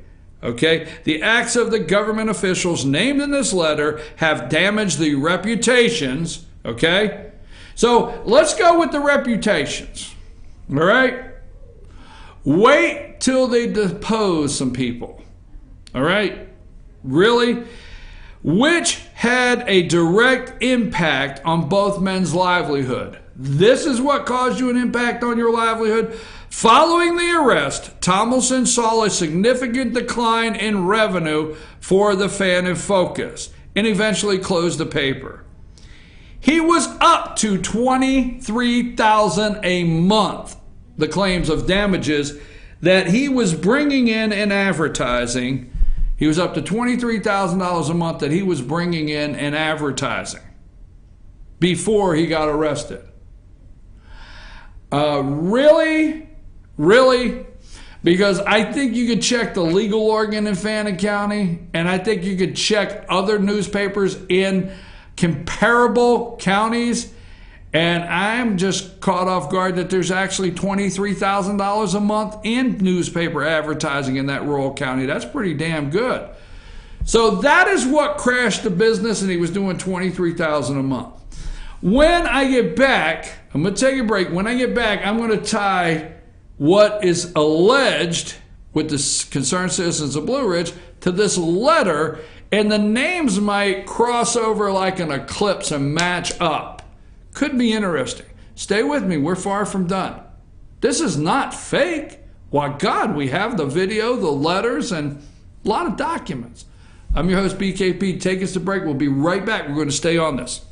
Okay, the acts of the government officials named in this letter have damaged the reputations. Okay, so let's go with the reputations. All right, wait till they depose some people. All right, really, which had a direct impact on both men's livelihood. This is what caused you an impact on your livelihood. Following the arrest, Thomason saw a significant decline in revenue for the Fan and Focus and eventually closed the paper. He was up to $23,000 a month, the claims of damages that he was bringing in advertising. He was up to $23,000 a month that he was bringing in advertising before he got arrested. Really? Because I think you could check the legal organ in Fannin County, and I think you could check other newspapers in comparable counties, and I'm just caught off guard that there's actually $23,000 a month in newspaper advertising in that rural county. That's pretty damn good. So that is what crashed the business, and he was doing $23,000 a month. When I get back, I'm going to take a break. When I get back, I'm going to tie what is alleged with the Concerned Citizens of Blue Ridge to this letter, and the names might cross over like an eclipse and match up. Could be interesting. Stay with me. We're far from done. This is not fake. Why, God, we have the video, the letters, and a lot of documents. I'm your host, BKP. Take us to break. We'll be right back. We're going to stay on this.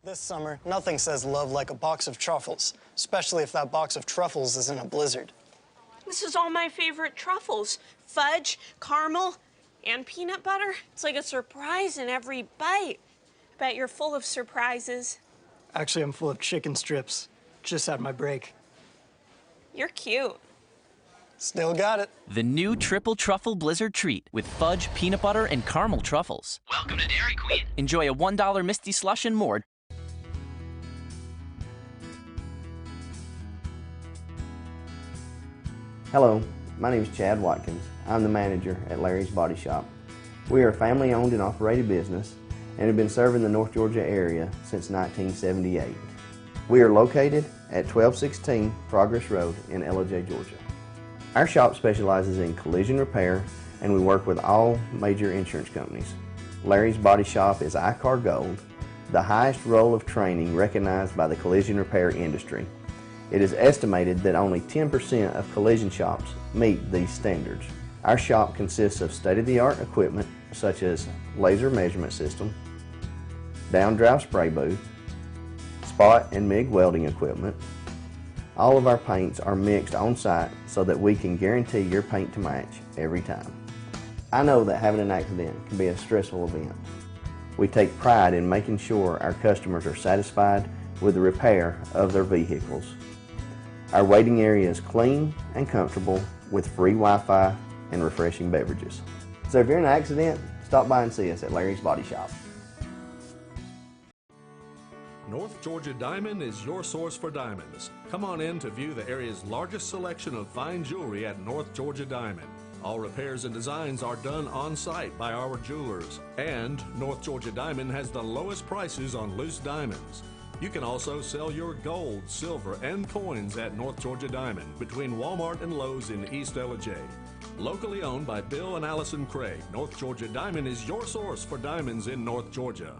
This summer, nothing says love like a box of truffles, especially if that box of truffles is in a blizzard. This is all my favorite truffles. Fudge, caramel, and peanut butter. It's like a surprise in every bite. Bet you're full of surprises. Actually, I'm full of chicken strips. Just had my break. You're cute. Still got it. The new Triple Truffle Blizzard Treat with fudge, peanut butter, and caramel truffles. Welcome to Dairy Queen. Enjoy a $1 Misty Slush and more. Hello, my name is Chad Watkins. I'm the manager at Larry's Body Shop. We are a family-owned and operated business and have been serving the North Georgia area since 1978. We are located at 1216 Progress Road in Ellijay, Georgia. Our shop specializes in collision repair and we work with all major insurance companies. Larry's Body Shop is ICAR Gold, the highest role of training recognized by the collision repair industry. It is estimated that only 10% of collision shops meet these standards. Our shop consists of state-of-the-art equipment such as laser measurement system, down-drive spray booth, spot and MIG welding equipment. All of our paints are mixed on site so that we can guarantee your paint to match every time. I know that having an accident can be a stressful event. We take pride in making sure our customers are satisfied with the repair of their vehicles. Our waiting area is clean and comfortable with free Wi-Fi and refreshing beverages. So if you're in an accident, stop by and see us at Larry's Body Shop. North Georgia Diamond is your source for diamonds. Come on in to view the area's largest selection of fine jewelry at North Georgia Diamond. All repairs and designs are done on site by our jewelers. And North Georgia Diamond has the lowest prices on loose diamonds. You can also sell your gold, silver, and coins at North Georgia Diamond between Walmart and Lowe's in East Ellijay. Locally owned by Bill and Alison Craig, North Georgia Diamond is your source for diamonds in North Georgia.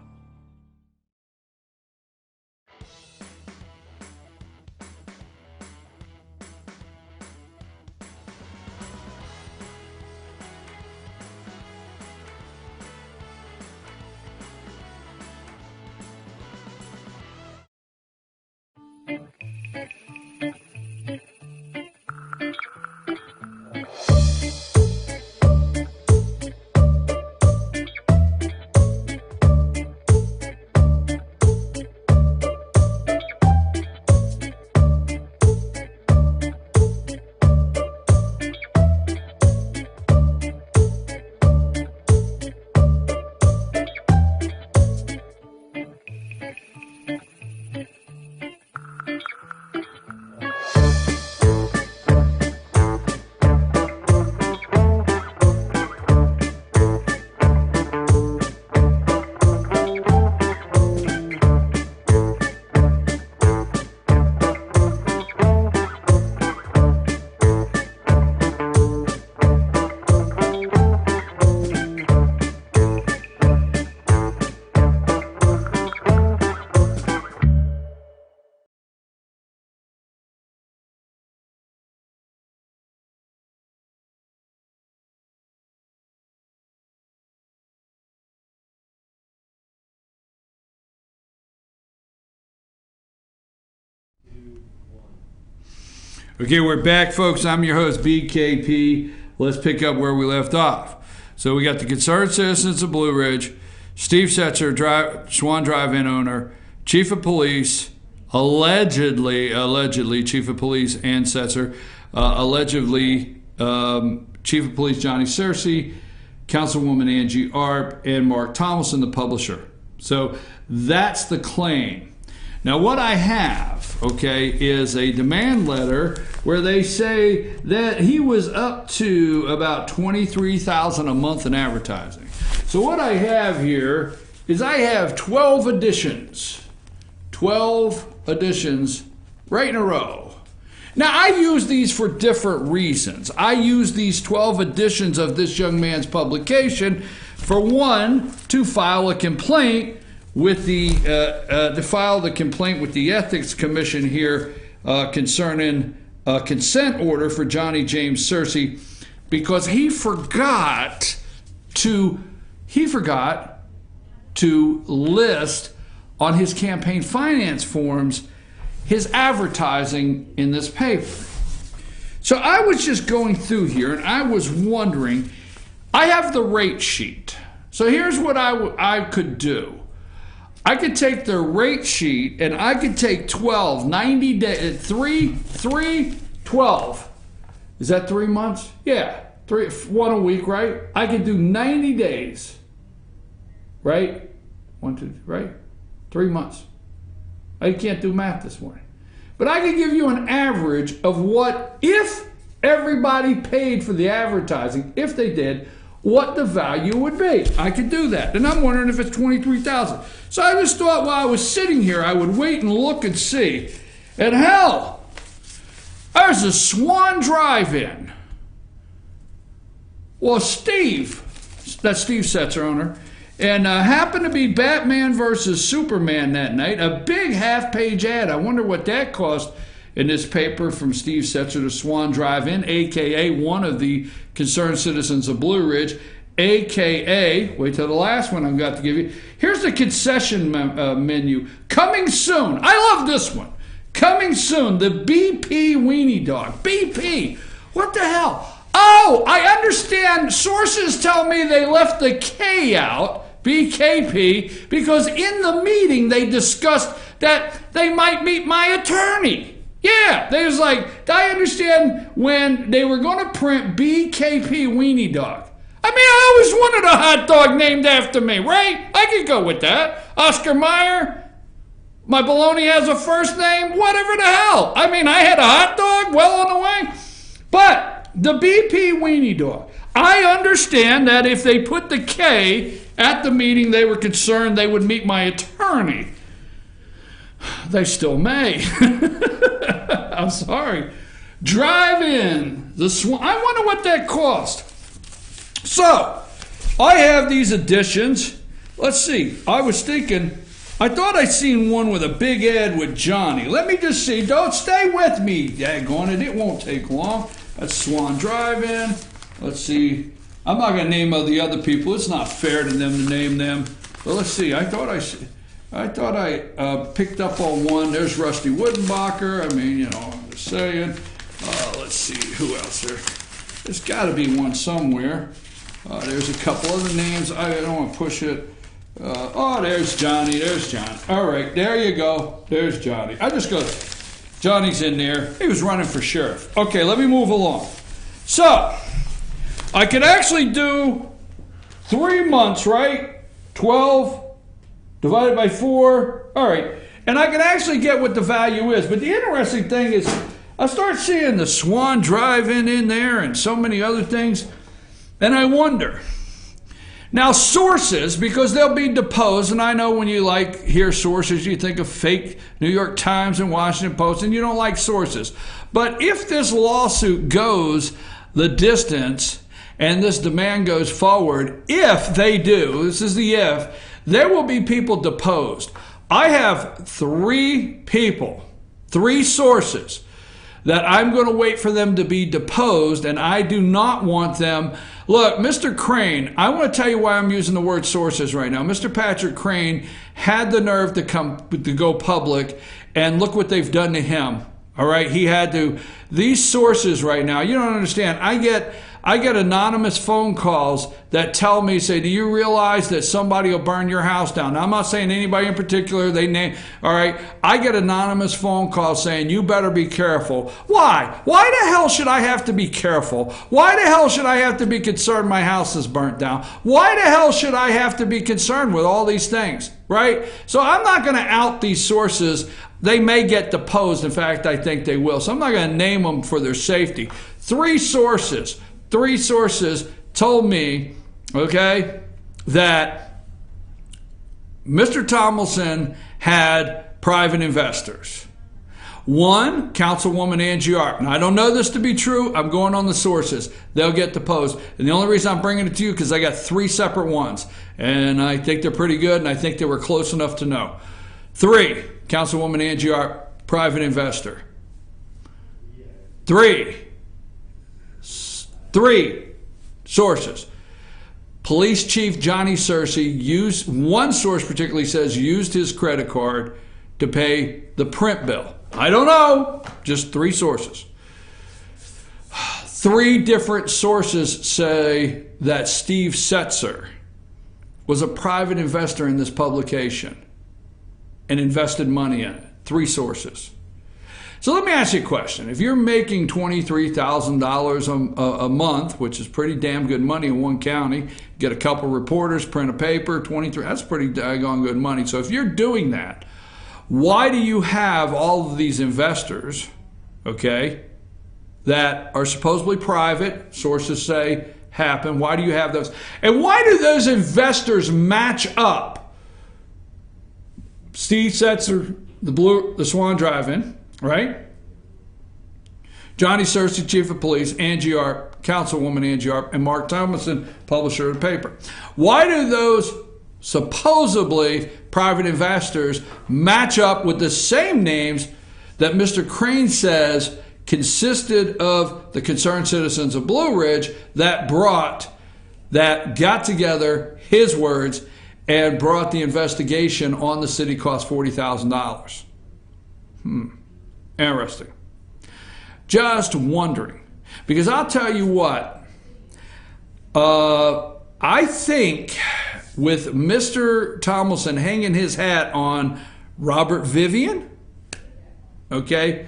Okay, we're back, folks. I'm your host, BKP. Let's pick up where we left off. So we got the concerned citizens of Blue Ridge, Steve Setzer, Swan Drive-In owner, Chief of Police, allegedly Chief of Police and Setzer, allegedly Chief of Police Johnny Searcy, Councilwoman Angie Arp, and Mark Thomason, the publisher. So that's the claim. Now what I have, okay, is a demand letter where they say that he was up to about $23,000 a month in advertising. So what I have here is I have 12 editions right in a row. Now I use these for different reasons. I use these 12 editions of this young man's publication for one, to file a complaint with the Ethics Commission here concerning a consent order for Johnny James Searcy, because he forgot to list on his campaign finance forms his advertising in this paper. So I was just going through here and I was wondering, I have the rate sheet. So here's what I could do. I could take the rate sheet and I could take 12, 90 days, 12. Is that 3 months? Yeah, 1 a week, right? I could do 90 days, right? 1, 2, right? 3 months. I can't do math this morning. But I could give you an average of what, if everybody paid for the advertising, if they did, what the value would be. I could do that. And I'm wondering if it's $23,000. So I just thought while I was sitting here, I would wait and look and see. And hell, there's a Swan Drive-In. Well, Steve, that's Steve Setzer, owner, and happened to be Batman versus Superman that night. A big half-page ad. I wonder what that cost in this paper from Steve Setzer to Swan Drive-In, a.k.a. one of the concerned citizens of Blue Ridge, a.k.a. wait till the last one I've got to give you. Here's the concession menu. Coming soon. I love this one. Coming soon, the BP Weenie Dog. BP. What the hell? Oh, I understand. Sources tell me they left the K out, BKP, because in the meeting they discussed that they might meet my attorney. Yeah, they was like, I understand when they were going to print BKP Weenie Dog. I mean, I always wanted a hot dog named after me, right? I could go with that. Oscar Mayer, my bologna has a first name, whatever the hell. I mean, I had a hot dog well on the way. But the BP Weenie Dog, I understand that if they put the K at the meeting, they were concerned they would meet my attorney. They still may. I'm sorry. Drive-in. I wonder what that cost. So, I have these additions. Let's see. I was thinking, I thought I seen one with a big ad with Johnny. Let me just see. Don't stay with me. Daggone it. It won't take long. That's Swan Drive-In. Let's see. I'm not going to name the other people. It's not fair to them to name them. But let's see. I thought I picked up on one. There's Rusty Woodenbacher. I mean, you know, I'm just saying. Let's see. Who else there? There's got to be one somewhere. There's a couple other names. I don't want to push it. There's Johnny. There's John. All right. There you go. There's Johnny. I just go, Johnny's in there. He was running for sheriff. Okay, let me move along. So, I could actually do 3 months, right? 12 divided by 4. All right. And I can actually get what the value is. But the interesting thing is I start seeing the Swan Drive-In in there and so many other things. And I wonder. Now, sources, because they'll be deposed, and I know when you hear sources, you think of fake New York Times and Washington Post, and you don't like sources. But if this lawsuit goes the distance and this demand goes forward, if they do, this is the if, there will be people deposed. I have 3 people, 3 sources, that I'm going to wait for them to be deposed, and I do not want them. Look, Mr. Crane, I want to tell you why I'm using the word sources right now. Mr. Patrick Crane had the nerve to go public, and look what they've done to him. All right, he had to. These sources right now, you don't understand. I get anonymous phone calls that tell me, say, do you realize that somebody will burn your house down? Now, I'm not saying anybody in particular, all right? I get anonymous phone calls saying, you better be careful. Why? Why the hell should I have to be careful? Why the hell should I have to be concerned my house is burnt down? Why the hell should I have to be concerned with all these things, right? So I'm not going to out these sources. They may get deposed. In fact, I think they will. So I'm not going to name them for their safety. 3 sources told me, okay, that Mr. Thomason had private investors. One, Councilwoman Angie Arp. Now, I don't know this to be true. I'm going on the sources. They'll get deposed. And the only reason I'm bringing it to you because I got 3 separate ones. And I think they're pretty good, and I think they were close enough to know. 3, Councilwoman Angie Arp, private investor. 3 sources. Police Chief Johnny Searcy used, one source particularly says, used his credit card to pay the print bill. I don't know, just 3 sources. 3 different sources say that Steve Setzer was a private investor in this publication and invested money in it. 3 sources. So let me ask you a question. If you're making $23,000 a month, which is pretty damn good money in one county, get a couple reporters, print a paper, 23, that's pretty daggone good money. So if you're doing that, why do you have all of these investors, okay, that are supposedly private, sources say happen? Why do you have those? And why do those investors match up? Steve Setzer, the Swan Drive-In, right? Johnny Searcy, Chief of Police, Angie Arp, Councilwoman Angie Arp, and Mark Thomason, publisher of the paper. Why do those supposedly private investors match up with the same names that Mr. Crane says consisted of the concerned citizens of Blue Ridge that got together, his words, and brought the investigation on the city cost $40,000? Interesting. Just wondering. Because I'll tell you what, I think with Mr. Thomason hanging his hat on Robert Vivian, okay,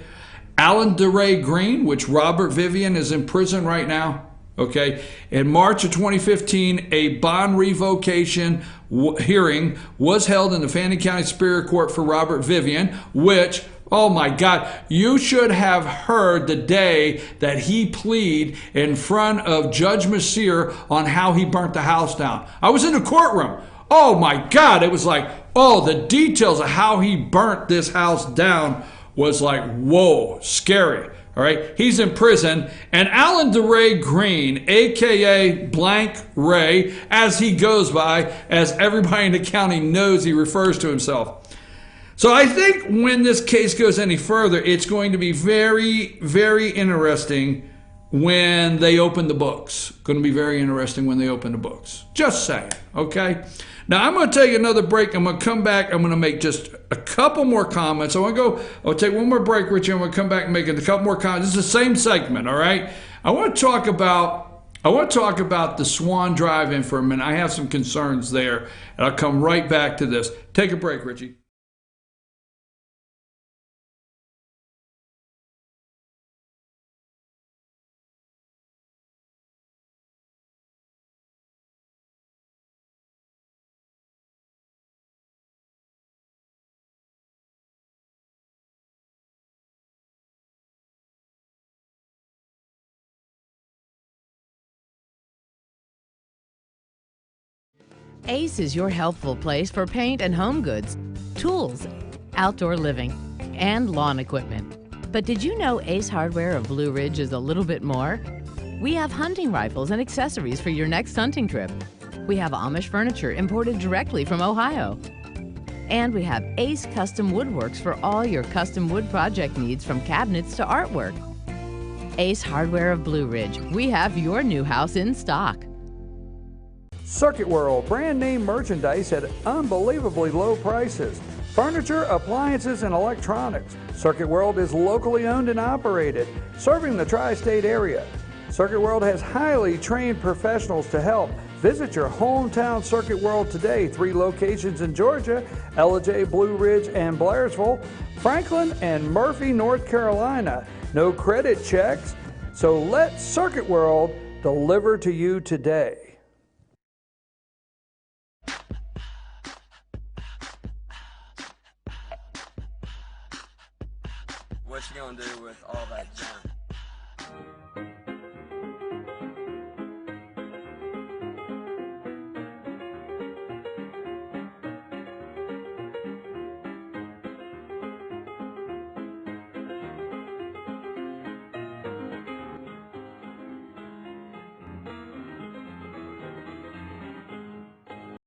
Alan DeRay Green, which Robert Vivian is in prison right now, okay, in March of 2015, a bond revocation hearing was held in the Fannin County Superior Court for Robert Vivian, which, oh my God, you should have heard the day that he pleaded in front of Judge Messier on how he burnt the house down. I was in the courtroom. Oh my God, it was like, oh, the details of how he burnt this house down was like, whoa, scary. All right, he's in prison, and Alan DeRay Green, a.k.a. Blank Ray, as he goes by, as everybody in the county knows he refers to himself. So I think when this case goes any further, it's going to be very, very interesting when they open the books. Going to be very interesting when they open the books. Just saying, okay? Now, I'm going to take another break. I'm going to come back. I'm going to make just a couple more comments. I'll take one more break, Richie. I'm going to come back and make a couple more comments. This is the same segment, all right? I want to talk about the Swan Drive-In for a minute. I have some concerns there, and I'll come right back to this. Take a break, Richie. Ace is your helpful place for paint and home goods, tools, outdoor living, and lawn equipment. But did you know Ace Hardware of Blue Ridge is a little bit more? We have hunting rifles and accessories for your next hunting trip. We have Amish furniture imported directly from Ohio. And we have Ace Custom Woodworks for all your custom wood project needs, from cabinets to artwork. Ace Hardware of Blue Ridge, we have your new house in stock. Circuit World, brand name merchandise at unbelievably low prices. Furniture, appliances, and electronics. Circuit World is locally owned and operated, serving the tri-state area. Circuit World has highly trained professionals to help. Visit your hometown Circuit World today. 3 locations in Georgia: Ellijay, Blue Ridge, and Blairsville, Franklin, and Murphy, North Carolina. No credit checks, so let Circuit World deliver to you today. What you gonna do with all that junk?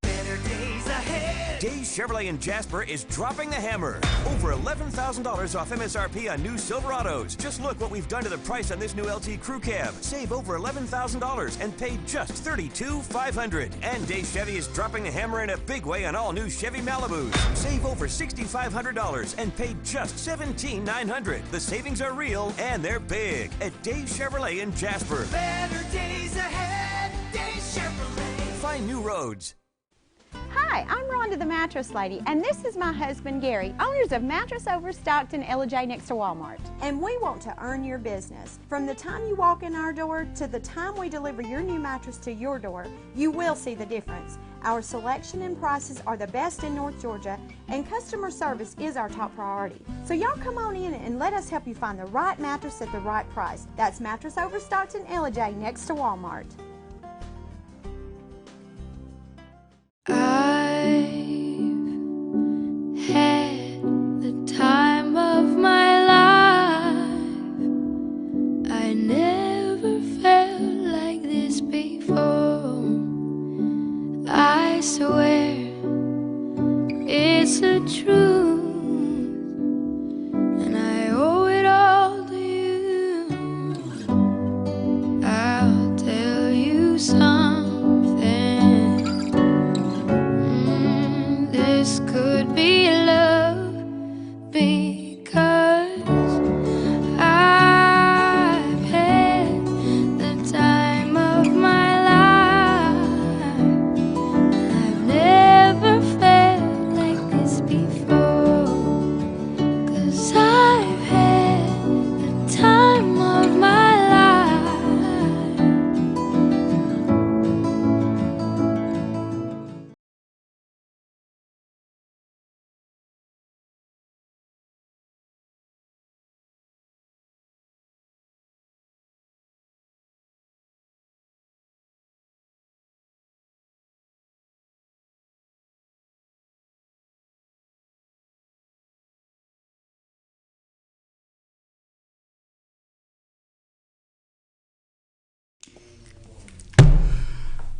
Better days ahead. Days Chevrolet in Jasper is dropping the hammer. Over $11,000 off MSRP on new Silverados. Just look what we've done to the price on this new LT Crew Cab. Save over $11,000 and pay just $32,500. And Days Chevy is dropping the hammer in a big way on all new Chevy Malibus. Save over $6,500 and pay just $17,900. The savings are real and they're big at Days Chevrolet in Jasper. Better days ahead, Days Chevrolet. Find new roads. Hi, I'm Rhonda the Mattress Lady, and this is my husband Gary, owners of Mattress Overstocked in J next to Walmart. And we want to earn your business. From the time you walk in our door to the time we deliver your new mattress to your door, you will see the difference. Our selection and prices are the best in North Georgia, and customer service is our top priority. So y'all come on in and let us help you find the right mattress at the right price. That's Mattress Overstocked in J next to Walmart. I've had the time of my life. I never felt like this before. I swear it's the truth, and I owe it all to you. I'll tell you something. This could be love because I've had the time of my life. I've never felt like this before, 'cause I've had the time of my life.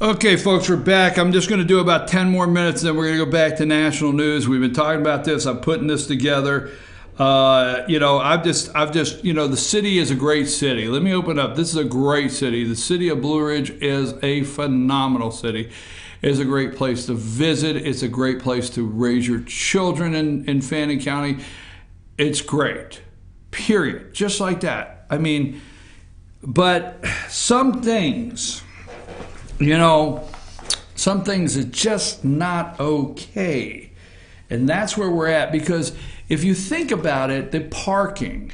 Okay, folks, we're back. I'm just going to do about 10 more minutes, then we're going to go back to national news. We've been talking about this. I'm putting this together. I've just, the city is a great city. Let me open up. This is a great city. The city of Blue Ridge is a phenomenal city. It's a great place to visit. It's a great place to raise your children in Fannin County. It's great, period. Just like that. I mean, but some things... some things are just not okay. And that's where we're at, because if you think about it, the parking,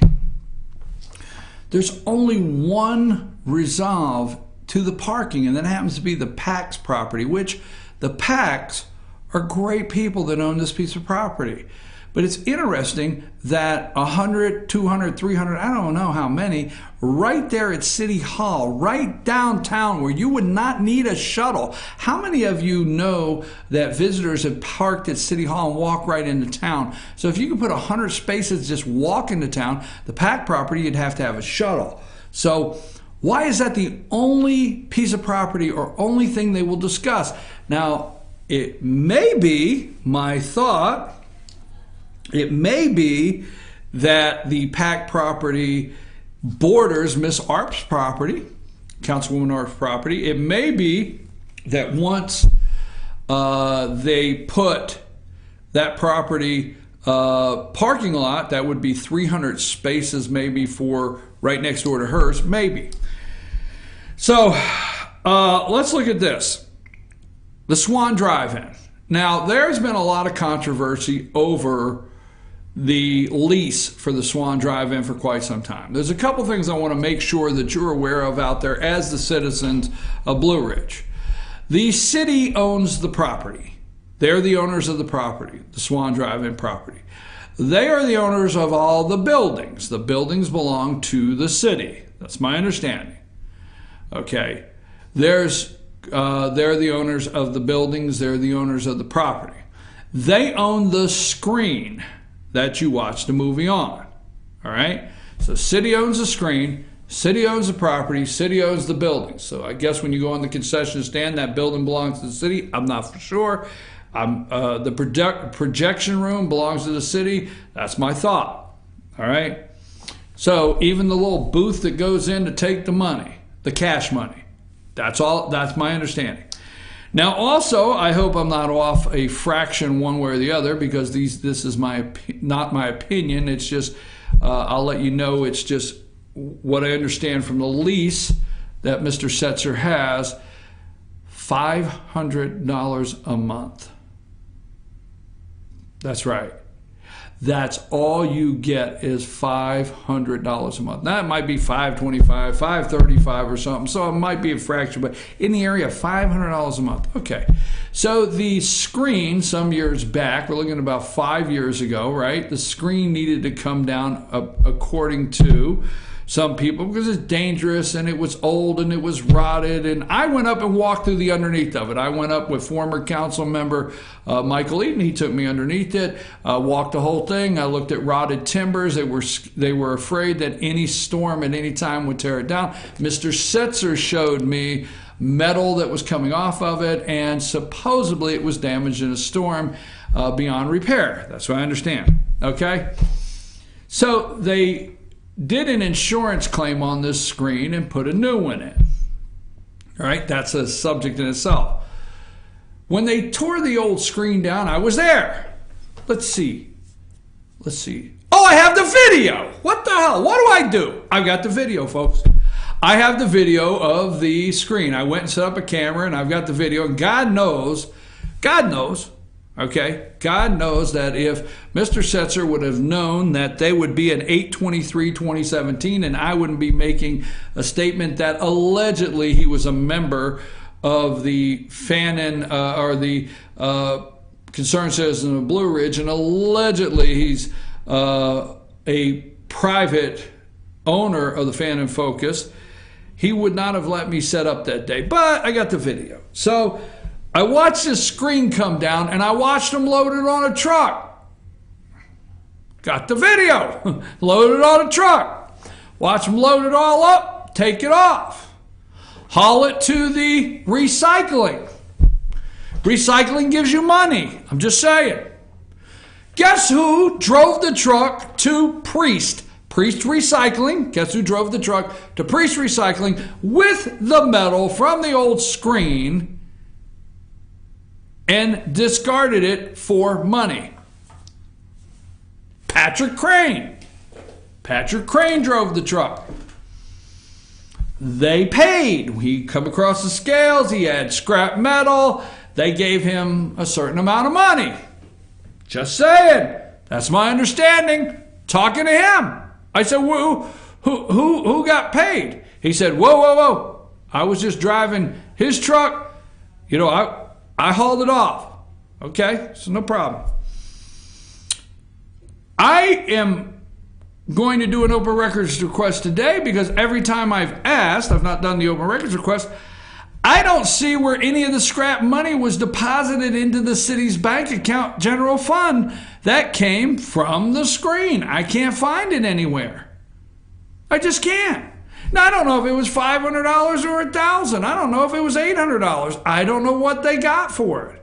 there's only one resolve to the parking, and that happens to be the Pax property, which the Pax are great people that own this piece of property. But it's interesting that 100, 200, 300, I don't know how many, right there at City Hall, right downtown where you would not need a shuttle. How many of you know that visitors have parked at City Hall and walk right into town? So if you could put 100 spaces just walk into town, the Pack property, you'd have to have a shuttle. So why is that the only piece of property or only thing they will discuss? Now, it may be, my thought, it may be that the Pack property borders Miss Arp's property, Councilwoman Arp's property. It may be that once they put that property parking lot, that would be 300 spaces maybe for right next door to hers, maybe. So let's look at this. The Swan Drive-In. Now, there's been a lot of controversy over the lease for the Swan Drive-In for quite some time. There's a couple things I want to make sure that you're aware of out there as the citizens of Blue Ridge. The city owns the property. They're the owners of the property, the Swan Drive-In property. They are the owners of all the buildings. The buildings belong to the city. That's my understanding. Okay. They're the owners of the buildings. They're the owners of the property. They own the screen that you watch the movie on. All right? So city owns the screen, city owns the property, city owns the building. So I guess when you go on the concession stand, that building belongs to the city. I'm not for sure. The projection room belongs to the city. That's my thought. All right. So even the little booth that goes in to take the money, the cash money, that's my understanding. Now, also, I hope I'm not off a fraction one way or the other, because this is not my opinion. It's just, I'll let you know, it's just what I understand from the lease that Mr. Setzer has, $500 a month. That's right. That's all you get is $500 a month. Now, it might be $525, $535 or something, so it might be a fraction, but in the area, $500 a month. Okay. So the screen, some years back, we're looking at about 5 years ago, right? The screen needed to come down according to some people because it's dangerous and it was old and it was rotted. And I went up and walked through the underneath of it. I went up with former council member Michael Eaton. He took me underneath it, walked the whole thing. I looked at rotted timbers. They were afraid that any storm at any time would tear it down. Mr. Setzer showed me metal that was coming off of it, and supposedly it was damaged in a storm beyond repair. That's what I understand. Okay? So they did an insurance claim on this screen and put a new one in. All right, that's a subject in itself. When they tore the old screen down, I was there. Let's see. Oh, I have the video. What the hell? What do? I've got the video, folks. I have the video of the screen. I went and set up a camera, and I've got the video. And God knows, okay, God knows that if Mr. Setzer would have known that they would be an 8/23/2017, and I wouldn't be making a statement that allegedly he was a member of the Concerned Citizen of Blue Ridge, and allegedly he's a private owner of the Fan and Focus, he would not have let me set up that day. But I got the video. So I watched this screen come down, and I watched them load it on a truck. Got the video. Load it on a truck. Watch them load it all up, take it off. Haul it to the recycling. Recycling gives you money. I'm just saying. Guess who drove the truck to Priest Recycling? Guess who drove the truck to Priest Recycling with the metal from the old screen and discarded it for money? Patrick Crane. Patrick Crane drove the truck. They paid. He come across the scales. He had scrap metal. They gave him a certain amount of money. Just saying. That's my understanding. Talking to him. I said, who got paid? He said, whoa. I was just driving his truck. You know, I hauled it off. Okay, so no problem. I am going to do an open records request today because every time I've asked, I've not done the open records request, I don't see where any of the scrap money was deposited into the city's bank account general fund that came from the screen. I can't find it anywhere. I just can't. Now, I don't know if it was $500 or $1,000. I don't know if it was $800. I don't know what they got for it.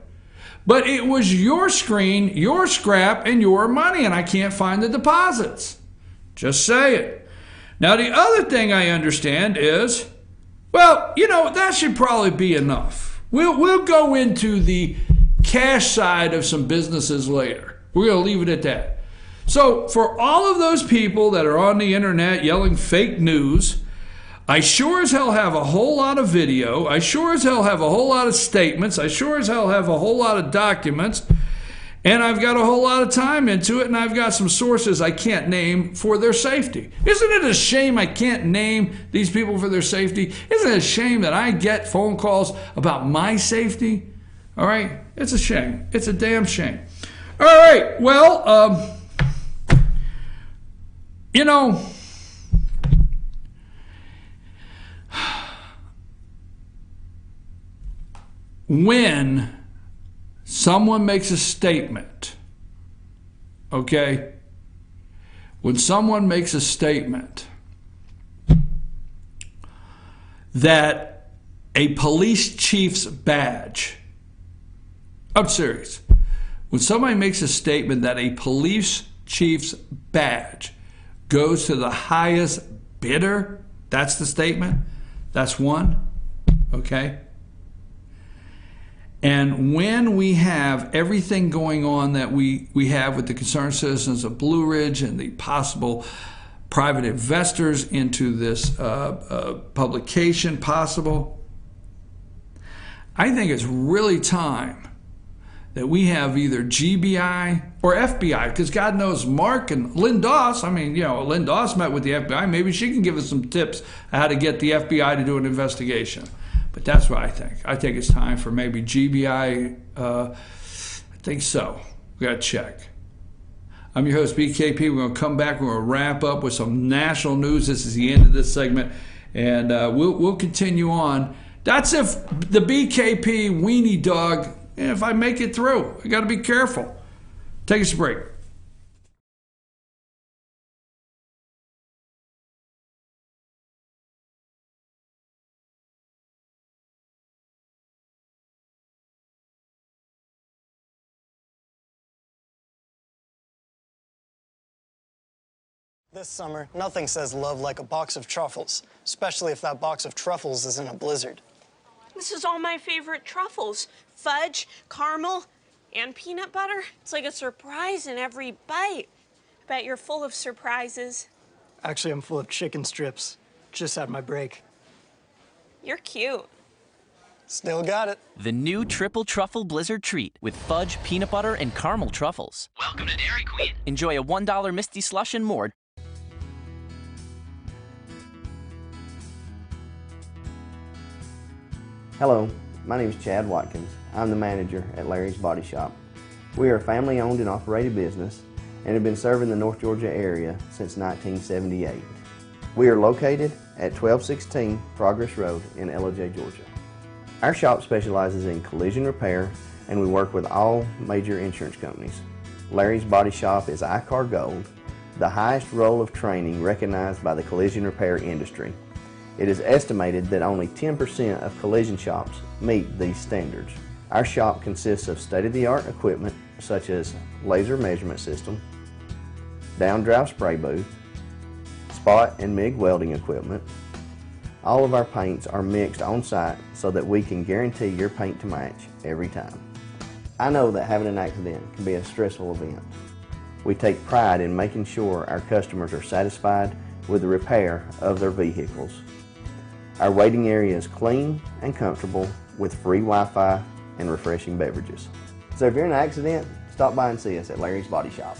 But it was your screen, your scrap, and your money, and I can't find the deposits. Just say it. Now, the other thing I understand is, well, you know, that should probably be enough. We'll go into the cash side of some businesses later. We're going to leave it at that. So for all of those people that are on the internet yelling fake news, I sure as hell have a whole lot of video. I sure as hell have a whole lot of statements. I sure as hell have a whole lot of documents. And I've got a whole lot of time into it, and I've got some sources I can't name for their safety. Isn't it a shame I can't name these people for their safety? Isn't it a shame that I get phone calls about my safety? All right? It's a shame. It's a damn shame. All right. Well, you know, when someone makes a statement, okay? When someone makes a statement that a police chief's badge, I'm serious. When somebody makes a statement that a police chief's badge goes to the highest bidder, that's the statement. That's one, okay? And when we have everything going on that we have with the concerned citizens of Blue Ridge and the possible private investors into this publication possible, I think it's really time that we have either GBI or FBI, because God knows Mark and Lynn Doss, Lynn Doss met with the FBI. Maybe she can give us some tips how to get the FBI to do an investigation. But that's what I think. I think it's time for maybe GBI. I think so. We got to check. I'm your host, BKP. We're going to come back. We're going to wrap up with some national news. This is the end of this segment, and we'll continue on. That's if the BKP weenie dog, if I make it through. I got to be careful. Take us a break. This summer, nothing says love like a box of truffles, especially if that box of truffles is in a blizzard. This is all my favorite truffles. Fudge, caramel, and peanut butter. It's like a surprise in every bite. Bet you're full of surprises. Actually, I'm full of chicken strips. Just had my break. You're cute. Still got it. The new Triple Truffle Blizzard Treat with fudge, peanut butter, and caramel truffles. Welcome to Dairy Queen. Enjoy a $1 Misty Slush and more. Hello, my name is Chad Watkins. I'm the manager at Larry's Body Shop. We are a family-owned and operated business and have been serving the North Georgia area since 1978. We are located at 1216 Progress Road in LOJ, Georgia. Our shop specializes in collision repair, and we work with all major insurance companies. Larry's Body Shop is ICAR Gold, the highest role of training recognized by the collision repair industry. It is estimated that only 10% of collision shops meet these standards. Our shop consists of state-of-the-art equipment such as laser measurement system, down-drive spray booth, spot and MIG welding equipment. All of our paints are mixed on-site so that we can guarantee your paint to match every time. I know that having an accident can be a stressful event. We take pride in making sure our customers are satisfied with the repair of their vehicles. Our waiting area is clean and comfortable with free Wi-Fi and refreshing beverages. So if you're in an accident, stop by and see us at Larry's Body Shop.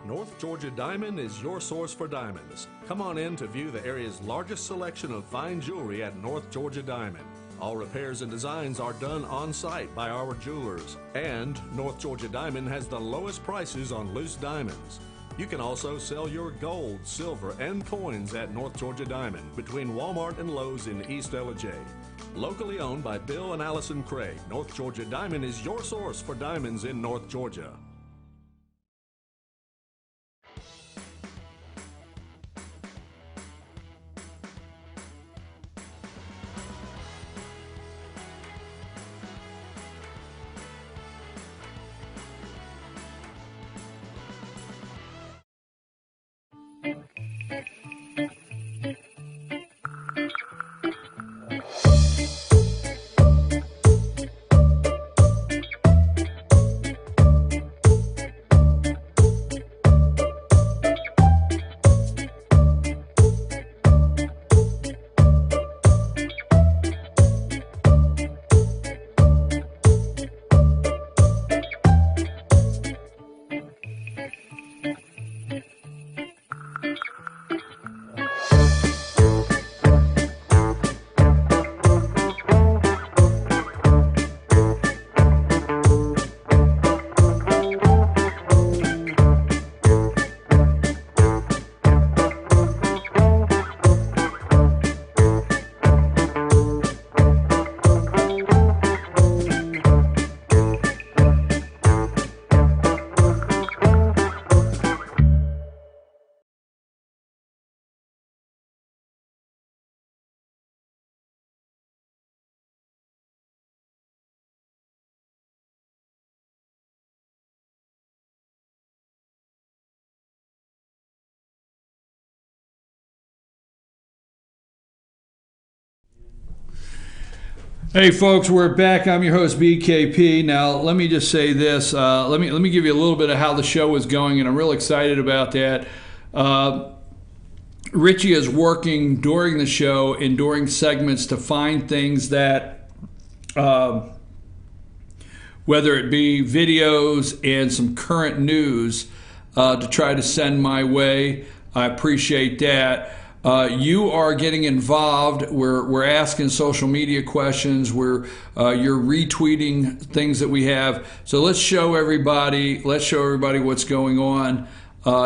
North Georgia Diamond is your source for diamonds. Come on in to view the area's largest selection of fine jewelry at North Georgia Diamond. All repairs and designs are done on-site by our jewelers. And North Georgia Diamond has the lowest prices on loose diamonds. You can also sell your gold, silver, and coins at North Georgia Diamond between Walmart and Lowe's in East LJ. Locally owned by Bill and Alison Craig, North Georgia Diamond is your source for diamonds in North Georgia. Hey folks, we're back. I'm your host BKP. Now let me just say this. Let me give you a little bit of how the show is going, and I'm real excited about that. Richie is working during the show and during segments to find things that, whether it be videos and some current news, to try to send my way. I appreciate that. You are getting involved. We're asking social media questions. You're retweeting things that we have. So let's show everybody what's going on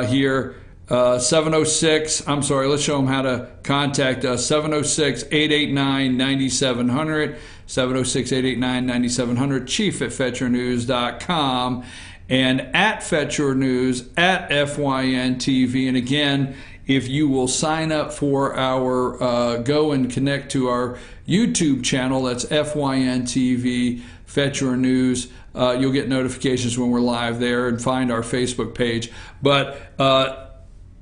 here. 706. I'm sorry. Let's show them how to contact us. 706-889-9700. 706-889-9700. Chief@FetcherNews.com and @FetcherNews @FYNTV. And again, if you will sign up for our go and connect to our YouTube channel, that's FYNTV Fetcher News. You'll get notifications when we're live there, and find our Facebook page. But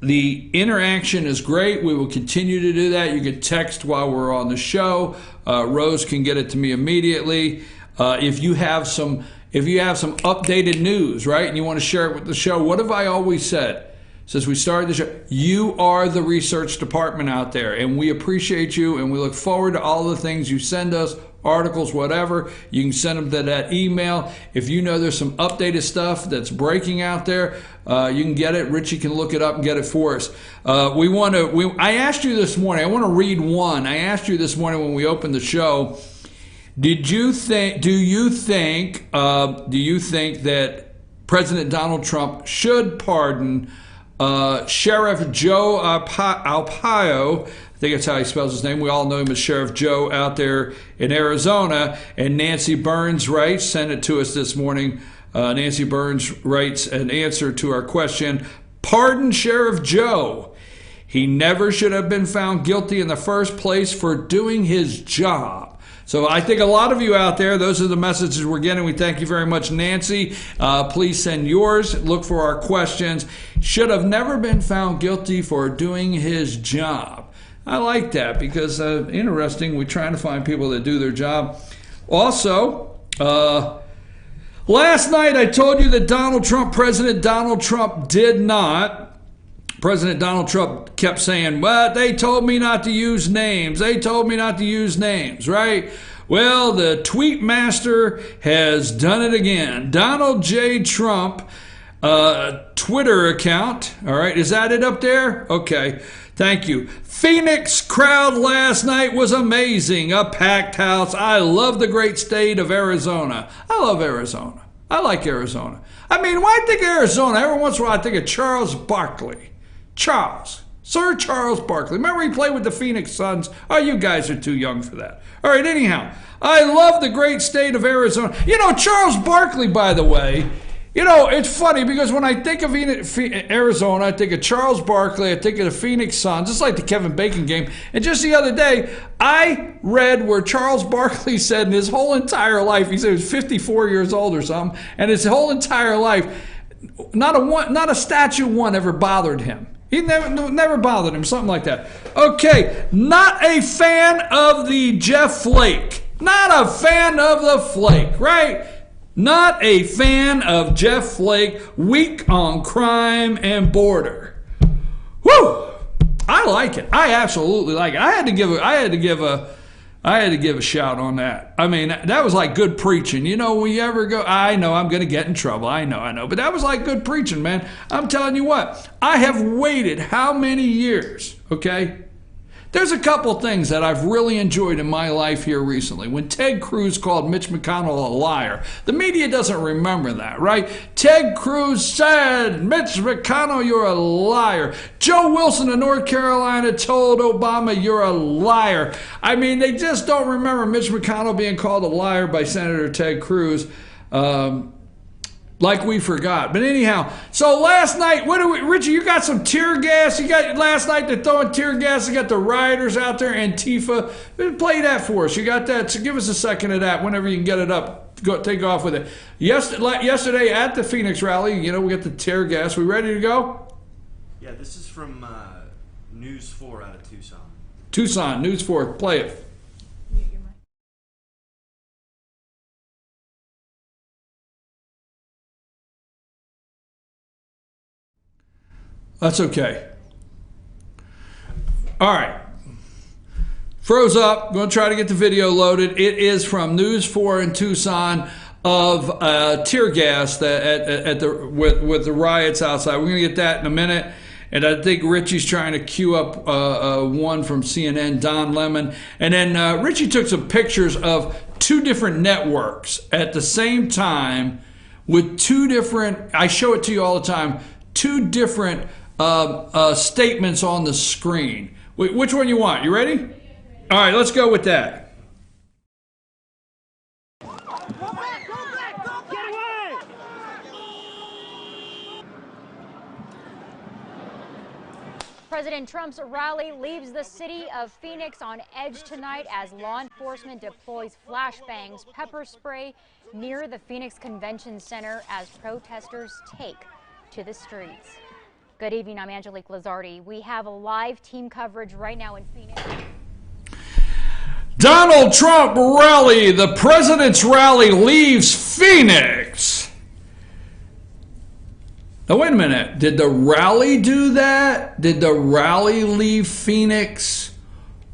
the interaction is great. We will continue to do that. You can text while we're on the show. Rose can get it to me immediately. If you have some updated news, right, and you want to share it with the show, what have I always said? Since we started the show, you are the research department out there, and we appreciate you, and we look forward to all the things you send us, articles, whatever. You can send them to that email. If you know there's some updated stuff that's breaking out there, you can get it. Richie can look it up and get it for us. I asked you this morning, I want to read one. I asked you this morning when we opened the show, do you think that President Donald Trump should pardon Sheriff Joe Arpaio? I think that's how he spells his name. We all know him as Sheriff Joe out there in Arizona. And Nancy Burns writes, sent it to us this morning. Nancy Burns writes an answer to our question: pardon Sheriff Joe. He never should have been found guilty in the first place for doing his job. So I think a lot of you out there, those are the messages we're getting. We thank you very much, Nancy. Please send yours. Look for our questions. Should have never been found guilty for doing his job. I like that because, interesting, we're trying to find people that do their job. Also, last night I told you that President Donald Trump did not. President Donald Trump kept saying, well, they told me not to use names. They told me not to use names, right? Well, the tweet master has done it again. Donald J. Trump Twitter account. All right, is that it up there? Okay, thank you. Phoenix crowd last night was amazing. A packed house. I love the great state of Arizona. I love Arizona. I like Arizona. I mean, when I think of Arizona, every once in a while I think of Charles Barkley. Sir Charles Barkley. Remember he played with the Phoenix Suns? Oh, you guys are too young for that. All right, anyhow, I love the great state of Arizona. You know, Charles Barkley, by the way, you know, it's funny because when I think of Arizona, I think of Charles Barkley, I think of the Phoenix Suns. It's like the Kevin Bacon game. And just the other day, I read where Charles Barkley said in his whole entire life, he said he was 54 years old or something, and his whole entire life, not a statue one ever bothered him. He never bothered him, something like that. Okay, not a fan of the Jeff Flake. Not a fan of the Flake, right? Not a fan of Jeff Flake, weak on crime and border. Woo! I like it. I absolutely like it. I had to give a shout on that. I mean, that was like good preaching. You know, when you ever go, I know I'm going to get in trouble. I know. But that was like good preaching, man. I'm telling you what, I have waited how many years, okay? There's a couple things that I've really enjoyed in my life here recently. When Ted Cruz called Mitch McConnell a liar, the media doesn't remember that, right? Ted Cruz said, Mitch McConnell, you're a liar. Joe Wilson of North Carolina told Obama, you're a liar. I mean, they just don't remember Mitch McConnell being called a liar by Senator Ted Cruz. Like we forgot. But anyhow, so last night, Richie, you got some tear gas. You got last night they're throwing tear gas. You got the rioters out there, Antifa. Play that for us. You got that. So give us a second of that whenever you can get it up. Go take off with it. Yesterday at the Phoenix rally, you know, we got the tear gas. We ready to go? Yeah, this is from News 4 out of Tucson. Tucson, News 4. Play it. That's okay. All right. Froze up. Going to try to get the video loaded. It is from News 4 in Tucson of tear gas with the riots outside. We're going to get that in a minute. And I think Richie's trying to queue up one from CNN, Don Lemon. And then Richie took some pictures of two different networks at the same time with two different, I show it to you all the time, two different statements on the screen. Which one you want? You ready? All right, let's go with that. President Trump's rally leaves the city of Phoenix on edge tonight as law enforcement deploys flashbangs, pepper spray near the Phoenix Convention Center as protesters take to the streets. Good evening, I'm Angelique Lazardi. We have a live team coverage right now in Phoenix. Donald Trump rally, the president's rally leaves Phoenix. Now, wait a minute. Did the rally do that? Did the rally leave Phoenix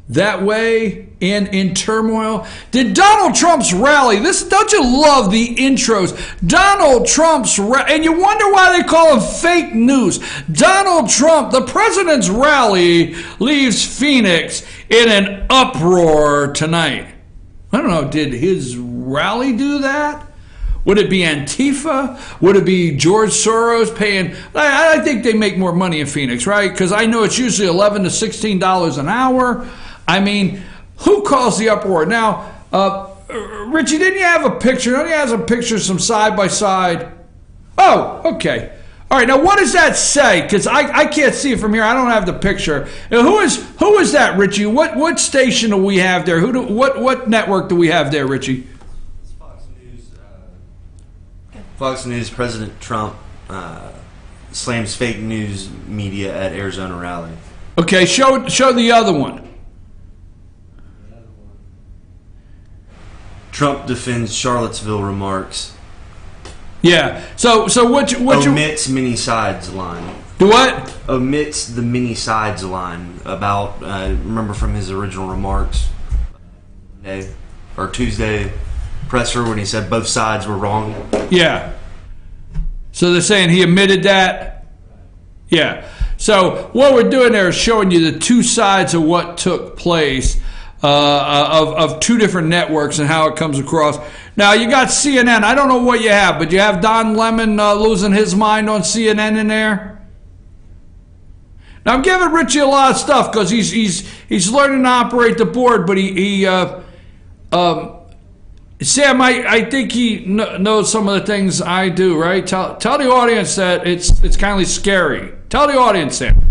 that way in turmoil? Did Donald Trump's rally, don't you love the intros? Donald Trump's and you wonder why they call him fake news. Donald Trump, the president's rally leaves Phoenix in an uproar tonight. I don't know, did his rally do that? Would it be Antifa? Would it be George Soros paying? I think they make more money in Phoenix, right? Because I know it's usually $11 to $16 an hour. I mean, who caused the uproar? Now, Richie, didn't you have a picture? Don't you have some pictures, some side by side? Oh, okay. All right. Now, what does that say? Because I can't see it from here. I don't have the picture. Now, who is that, Richie? What station do we have there? What network do we have there, Richie? Fox News. President Trump slams fake news media at Arizona rally. Okay, show the other one. Trump defends Charlottesville remarks. Yeah. So what omits many sides line. Do what? Omits the many sides line about remember from his original remarks Tuesday presser when he said both sides were wrong. Yeah. So they're saying he admitted that? Yeah. So what we're doing there is showing you the two sides of what took place of two different networks and how it comes across. Now, you got CNN. I don't know what you have, but you have Don Lemon losing his mind on CNN in there. Now, I'm giving Richie a lot of stuff because he's learning to operate the board, but Sam, I think he knows some of the things I do, right? Tell the audience that it's kind of scary. Tell the audience, Sam.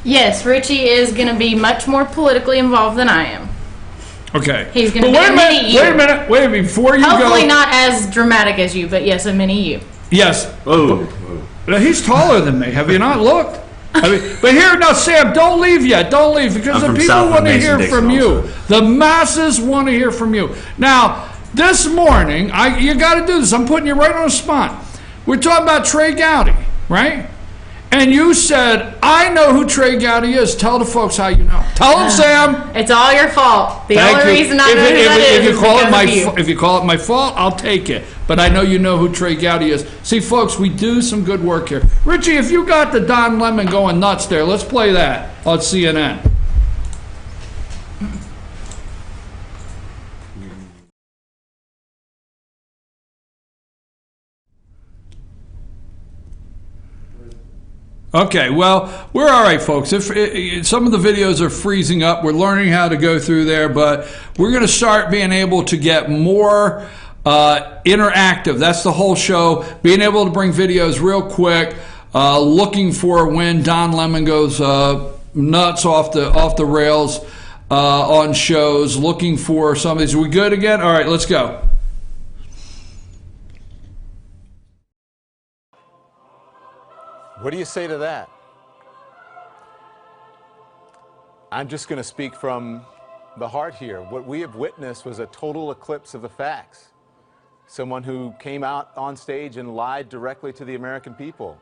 Yes, Richie is going to be much more politically involved than I am. Okay. He's going to be a mini you. Wait a minute. Before you Hopefully not as dramatic as you, but yes, a mini you. Yes. Oh. He's taller than me. Have you not looked? But here, now, Sam, don't leave yet. Don't leave because the people want to hear from you. The masses want to hear from you. Now, this morning, you got to do this. I'm putting you right on the spot. We're talking about Trey Gowdy, right? And you said, I know who Trey Gowdy is. Tell the folks how you know. Tell them, Sam. It's all your fault. The only reason I know who that is if you call it my fault, I'll take it. But I know you know who Trey Gowdy is. See, folks, we do some good work here. Richie, if you got the Don Lemon going nuts there, let's play that on CNN. Okay, well, we're all right, folks. If some of the videos are freezing up, we're learning how to go through there, but we're going to start being able to get more interactive. That's the whole show. Being able to bring videos real quick, looking for when Don Lemon goes nuts off the rails on shows, looking for some of these. Are we good again? All right, let's go. What do you say to that? I'm just going to speak from the heart here. What we have witnessed was a total eclipse of the facts. someone who came out on stage and lied directly to the American people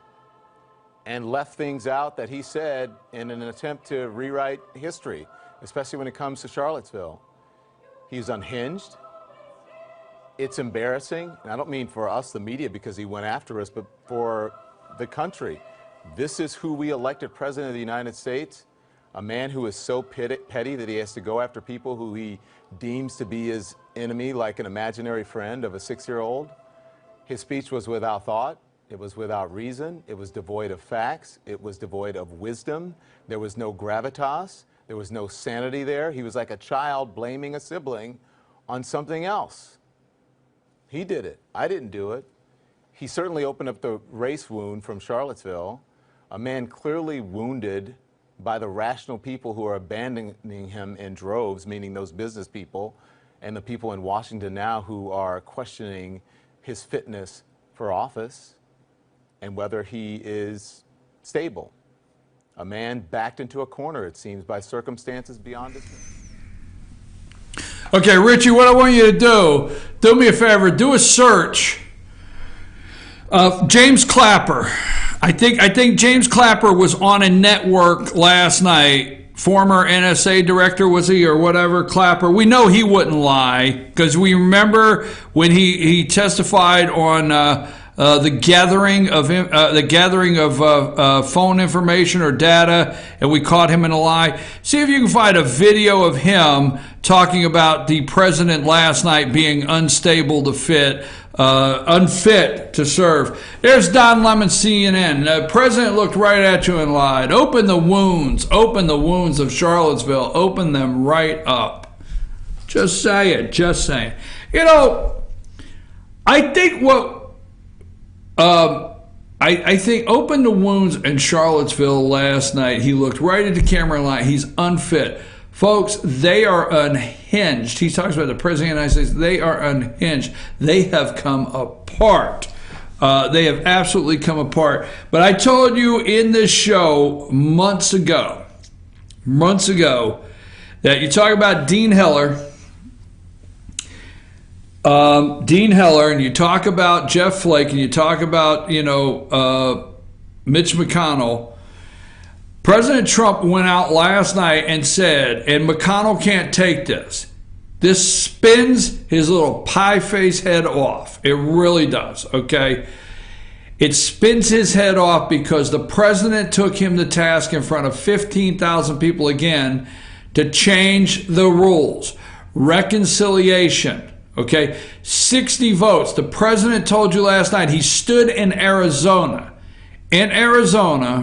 and left things out that he said in an attempt to rewrite history, especially when it comes to Charlottesville. He's unhinged. It's embarrassing, and I don't mean for us, the media, because he went after us, but for the country. This is who we elected president of the United States, a man who is so petty that he has to go after people who he deems to be his enemy, like an imaginary friend of a 6-year-old. His speech was without thought. It was without reason. It was devoid of facts. It was devoid of wisdom. There was no gravitas. There was no sanity there. He was like a child blaming a sibling on something else. He did it. I didn't do it. He certainly opened up the race wound from Charlottesville, a man clearly wounded by the rational people who are abandoning him in droves, meaning those business people and the people in Washington now who are questioning his fitness for office and whether he is stable. A man backed into a corner, it seems, by circumstances beyond his. Okay, Richie, what I want you to do me a favor, do a search of James Clapper. I think James Clapper was on a network last night. Former NSA director, was he, or whatever, Clapper. We know he wouldn't lie, because we remember when he testified on the gathering of phone information or data, and we caught him in a lie. See if you can find a video of him talking about the president last night being unstable to unfit to serve. There's Don Lemon, CNN. The president looked right at you and lied. Open the wounds of Charlottesville. Open them right up. Just say it. Just saying. You know, I think I think open the wounds in Charlottesville last night. He looked right at the camera and lied. He's unfit. Folks, they are unhinged. He talks about the president of the United States. They are unhinged. They have come apart. They have absolutely come apart. But I told you in this show months ago, that you talk about Dean Heller, and you talk about Jeff Flake, and you talk about, Mitch McConnell. President Trump went out last night and said, and McConnell can't take this. This spins his little pie face head off. It really does, okay? It spins his head off because the president took him to task in front of 15,000 people again to change the rules. Reconciliation, okay? 60 votes. The president told you last night he stood in Arizona,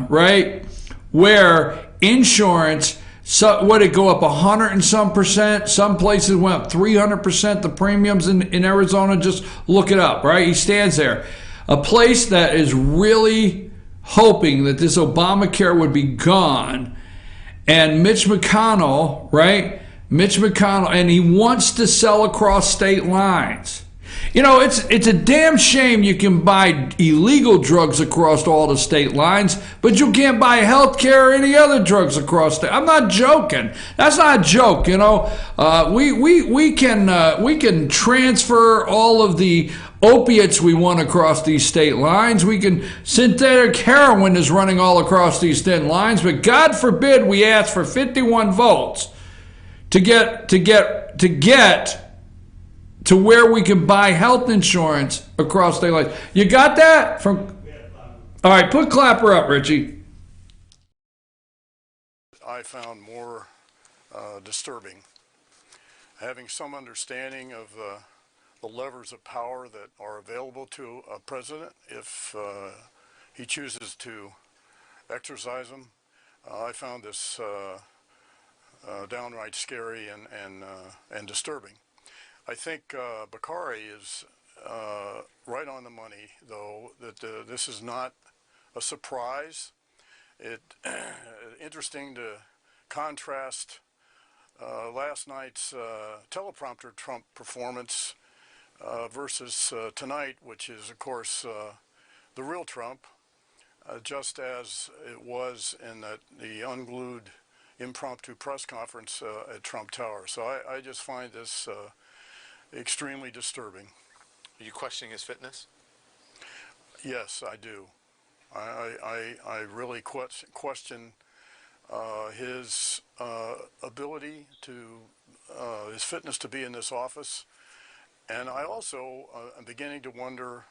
right? Where insurance, what it go up 100 and some percent? Some places went up 300%. The premiums in Arizona, just look it up, right? He stands there. A place that is really hoping that this Obamacare would be gone. And Mitch McConnell, right? And he wants to sell across state lines. You know, it's a damn shame you can buy illegal drugs across all the state lines, but you can't buy health care or any other drugs across state. I'm not joking. That's not a joke, you know. We can transfer all of the opiates we want across these state lines. We can synthetic heroin is running all across these thin lines, but God forbid we ask for 51 votes to get to where we can buy health insurance across state lines. You got that? All right, put Clapper up, Richie. I found more disturbing. Having some understanding of the levers of power that are available to a president if he chooses to exercise them, I found this downright scary and disturbing. I think Bakari is right on the money, though, that this is not a surprise. Interesting to contrast last night's teleprompter Trump performance versus tonight, which is, of course, the real Trump, just as it was in the unglued impromptu press conference at Trump Tower. So I just find this extremely disturbing. Are you questioning his fitness? Yes, I do. I really question his ability to, his fitness to be in this office. And I also am beginning to wonder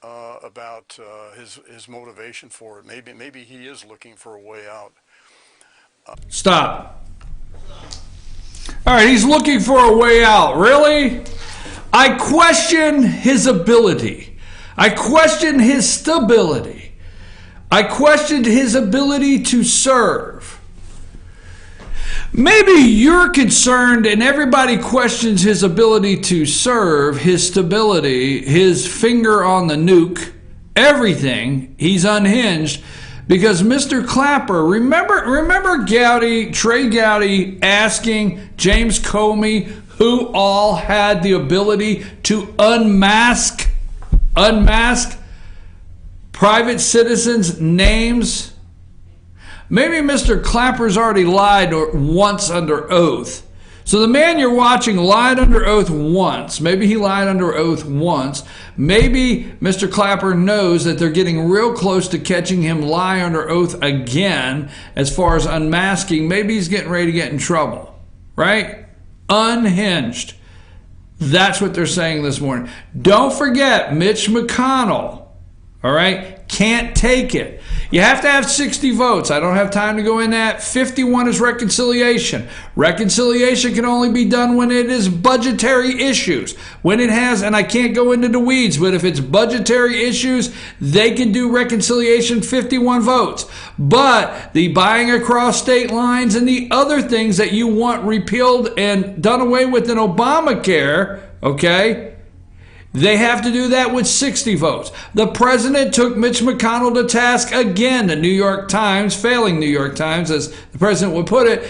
about his motivation for it. Maybe he is looking for a way out. Stop. All right, he's looking for a way out. Really? I question his ability. I question his stability. I questioned his ability to serve. Maybe you're concerned and everybody questions his ability to serve, his stability, his finger on the nuke, everything. He's unhinged because Mr. Clapper, remember Trey Gowdy asking James Comey who all had the ability to unmask private citizens' names? Maybe Mr. Clapper's already lied once under oath. So the man you're watching lied under oath once. Maybe he lied under oath once. Maybe Mr. Clapper knows that they're getting real close to catching him lie under oath again as far as unmasking. Maybe he's getting ready to get in trouble, right? Unhinged. That's what they're saying this morning. Don't forget, Mitch McConnell, all right, can't take it. You have to have 60 votes. I don't have time to go in that. 51 is reconciliation. Reconciliation can only be done when it is budgetary issues. When it has, and I can't go into the weeds, but if it's budgetary issues, they can do reconciliation, 51 votes. But the buying across state lines and the other things that you want repealed and done away with in Obamacare, okay, they have to do that with 60 votes. The president took Mitch McConnell to task again. The New York Times, failing New York Times, as the president would put it,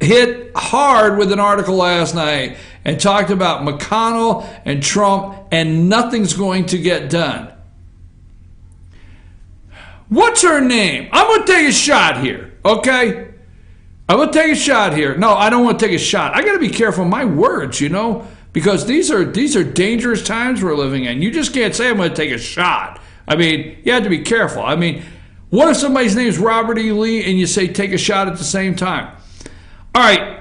hit hard with an article last night and talked about McConnell and Trump, and nothing's going to get done. What's her name? I'm going to take a shot here, okay? I'm going to take a shot here. No, I don't want to take a shot. I got to be careful of my words, you know? Because these are dangerous times we're living in. You just can't say I'm going to take a shot. I mean, you have to be careful. I mean, what if somebody's name is Robert E. Lee and you say take a shot at the same time? All right.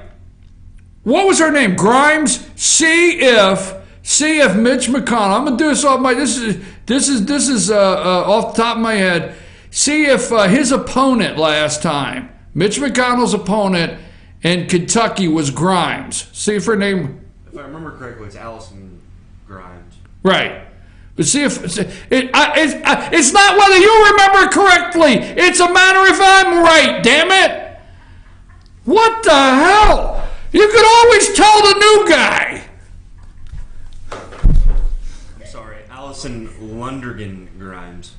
What was her name? Grimes? See if Mitch McConnell. I'm going to do this off my. This is off the top of my head. See if his opponent last time, Mitch McConnell's opponent in Kentucky, was Grimes. See if her name. If I remember correctly, it's Alison Grimes. Right. But see if it's not whether you remember correctly. It's a matter if I'm right, damn it. What the hell? You could always tell the new guy. I'm sorry, Alison Lundergan Grimes.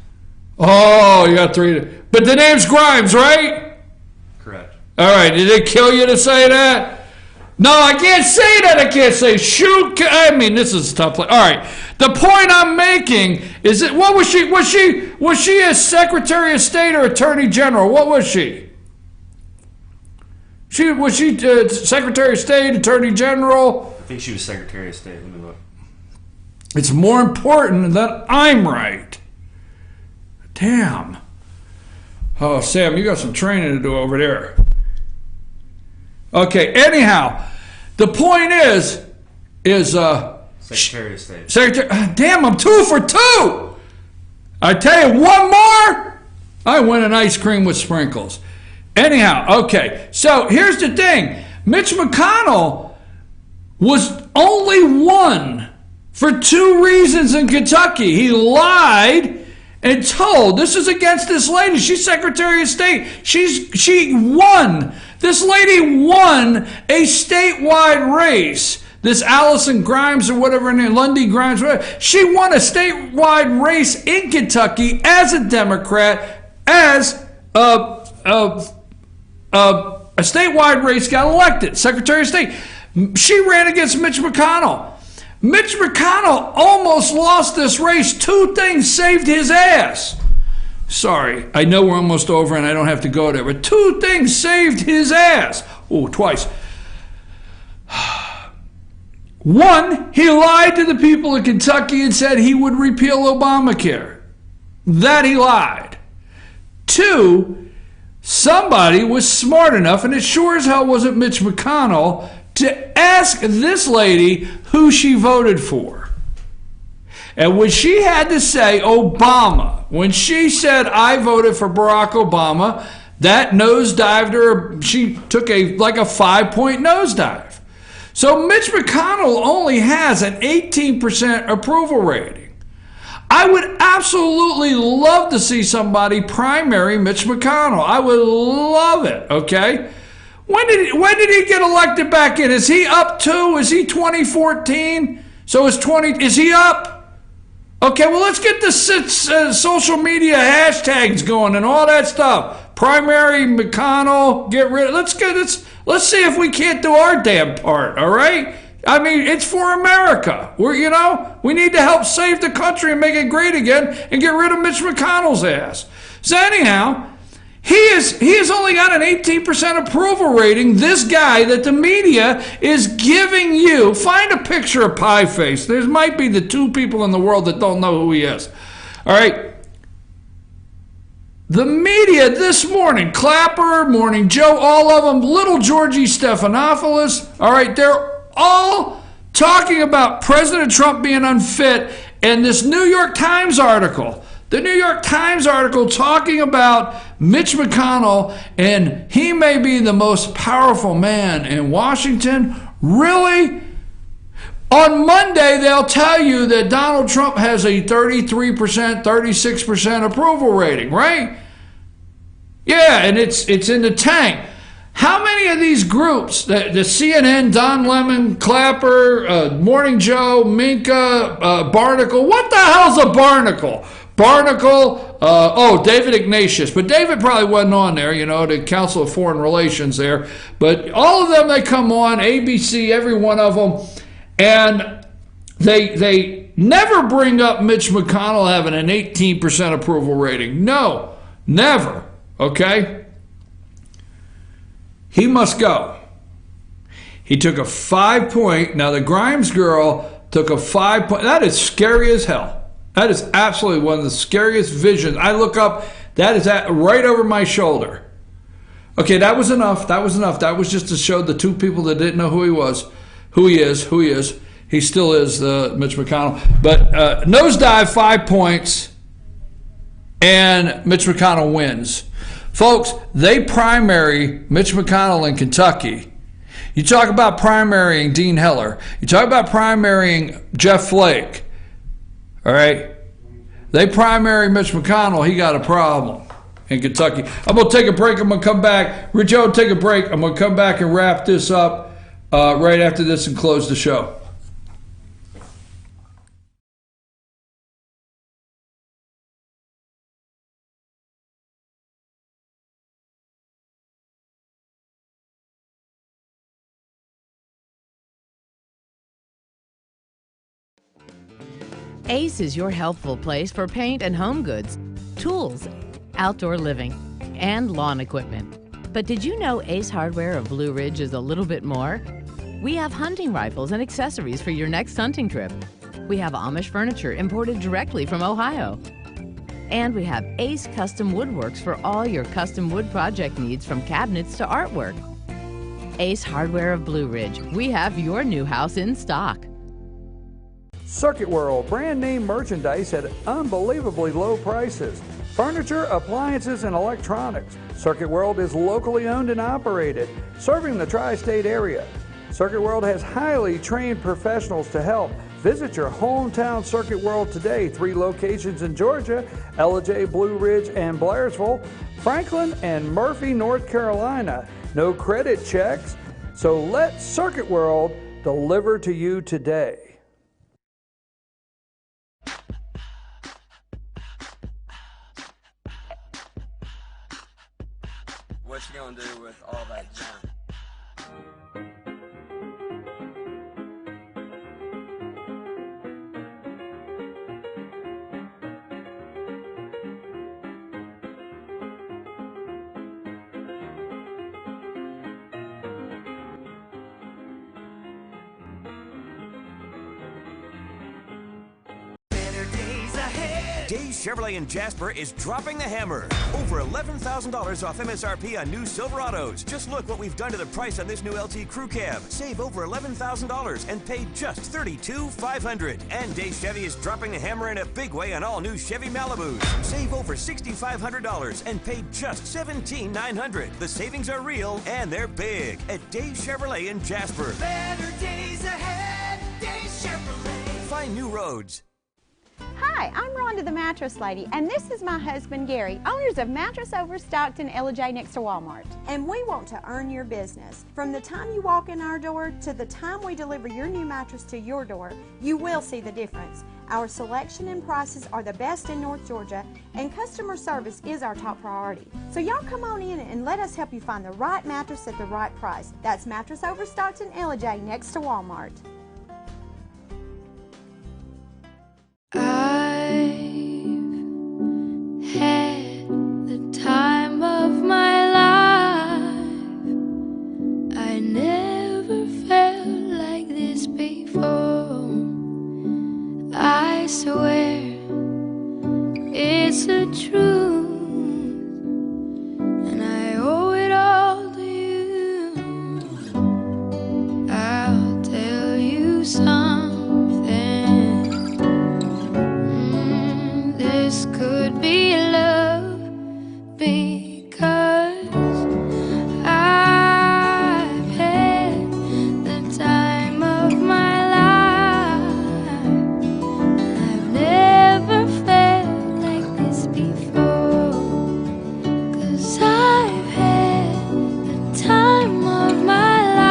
Oh, you got three. But the name's Grimes, right? Correct. All right. Did it kill you to say that? No, I can't say that. I can't say shoot. I mean, this is a tough play. All right. The point I'm making is that what was she? Was she a Secretary of State or Attorney General? What was she? Was she Secretary of State, Attorney General? I think she was Secretary of State. Let me look. It's more important that I'm right. Damn. Oh, Sam, you got some training to do over there. Okay, anyhow, the point is Secretary of State. Damn, I'm 2 for 2. I tell you, one more, I win an ice cream with sprinkles. Anyhow, okay, so here's the thing. Mitch McConnell was only one for 2 reasons in Kentucky. He lied and told, this is against this lady. She's Secretary of State. She won. This lady won a statewide race. This Alison Grimes or whatever her name, Lundy Grimes, whatever. She won a statewide race in Kentucky as a Democrat, as a statewide race, got elected, Secretary of State. She ran against Mitch McConnell. Mitch McConnell almost lost this race. 2 things saved his ass. Sorry, I know we're almost over and I don't have to go there, but 2 things saved his ass. Oh, twice. One, he lied to the people of Kentucky and said he would repeal Obamacare. That he lied. Two, somebody was smart enough, and it sure as hell wasn't Mitch McConnell, to ask this lady who she voted for. And when she had to say Obama, when she said, I voted for Barack Obama, that nosedived her. She took a 5-point nosedive. So Mitch McConnell only has an 18% approval rating. I would absolutely love to see somebody primary Mitch McConnell. I would love it, okay? When did he get elected back in? Is he up too? Is he 2014? So is he up? Okay, well, let's get the social media hashtags going and all that stuff. Primary McConnell, get rid of. Let's see if we can't do our damn part. All right. I mean, it's for America. We need to help save the country and make it great again and get rid of Mitch McConnell's ass. So anyhow, he has only got an 18% approval rating. This guy that the media is giving you. Find a picture of Pie Face. There might be the two people in the world that don't know who he is. All right. The media this morning, Clapper, Morning Joe, all of them, little Georgie Stephanopoulos, all right, they're all talking about President Trump being unfit, and this New York Times article, the New York Times article talking about Mitch McConnell, and he may be the most powerful man in Washington. Really? On Monday, they'll tell you that Donald Trump has a 33%, 36% approval rating, right? Yeah, and it's in the tank. How many of these groups, the CNN, Don Lemon, Clapper, Morning Joe, Minka, Barnacle, what the hell's a Barnacle? Barnacle, David Ignatius. But David probably wasn't on there, the Council of Foreign Relations there. But all of them, they come on, ABC, every one of them. And they never bring up Mitch McConnell having an 18% approval rating. No, never. Okay? He must go. He took a 5-point. Now, the Grimes girl took a 5-point. That is scary as hell. That is absolutely one of the scariest visions. I look up, that is right over my shoulder. Okay, that was enough. That was enough. That was just to show the two people that didn't know who he was. Who he is. He still is Mitch McConnell. But nosedive 5 points, and Mitch McConnell wins. Folks, they primary Mitch McConnell in Kentucky. You talk about primarying Dean Heller. You talk about primarying Jeff Flake. All right? They primary Mitch McConnell. He got a problem in Kentucky. I'm going to take a break. I'm going to come back. Joe, take a break. I'm going to come back and wrap this up right after this and close the show. Ace is your helpful place for paint and home goods, tools, outdoor living, and lawn equipment. But did you know Ace Hardware of Blue Ridge is a little bit more? We have hunting rifles and accessories for your next hunting trip. We have Amish furniture imported directly from Ohio. And we have Ace Custom Woodworks for all your custom wood project needs, from cabinets to artwork. Ace Hardware of Blue Ridge. We have your new house in stock. Circuit World, brand name merchandise at unbelievably low prices. Furniture, appliances, and electronics. Circuit World is locally owned and operated, serving the tri-state area. Circuit World has highly trained professionals to help. Visit your hometown Circuit World today. 3 locations in Georgia: Ellijay, Blue Ridge, and Blairsville, Franklin, and Murphy, North Carolina. No credit checks, so let Circuit World deliver to you today. What you gonna do with all that junk? Days Chevrolet in Jasper is dropping the hammer. Over $11,000 off MSRP on new Silverados. Just look what we've done to the price on this new LT Crew Cab. Save over $11,000 and pay just $32,500. And Days Chevy is dropping the hammer in a big way on all new Chevy Malibus. Save over $6,500 and pay just $17,900. The savings are real and they're big at Days Chevrolet in Jasper. Better days ahead, Days Chevrolet. Find new roads. Hi, I'm Rhonda the Mattress Lady, and this is my husband Gary, owners of Mattress Overstocked in Elijah next to Walmart. And we want to earn your business. From the time you walk in our door to the time we deliver your new mattress to your door, you will see the difference. Our selection and prices are the best in North Georgia, and customer service is our top priority. So y'all come on in and let us help you find the right mattress at the right price. That's Mattress Overstocked in Elijah next to Walmart. I've had the time of my life. I never felt like this before. I swear it's the truth, and I owe it all to you. I'll tell you something. This could be love because I've had the time of my life. I've never felt like this before, 'cause I've had the time of my life.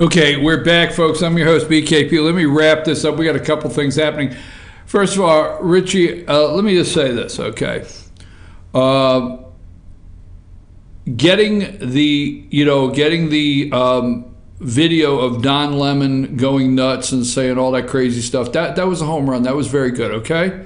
Okay, we're back, folks. I'm your host, BKP. Let me wrap this up. We got a couple things happening. First of all, Richie, let me just say this, okay? Getting the video of Don Lemon going nuts and saying all that crazy stuff, that was a home run. That was very good, okay?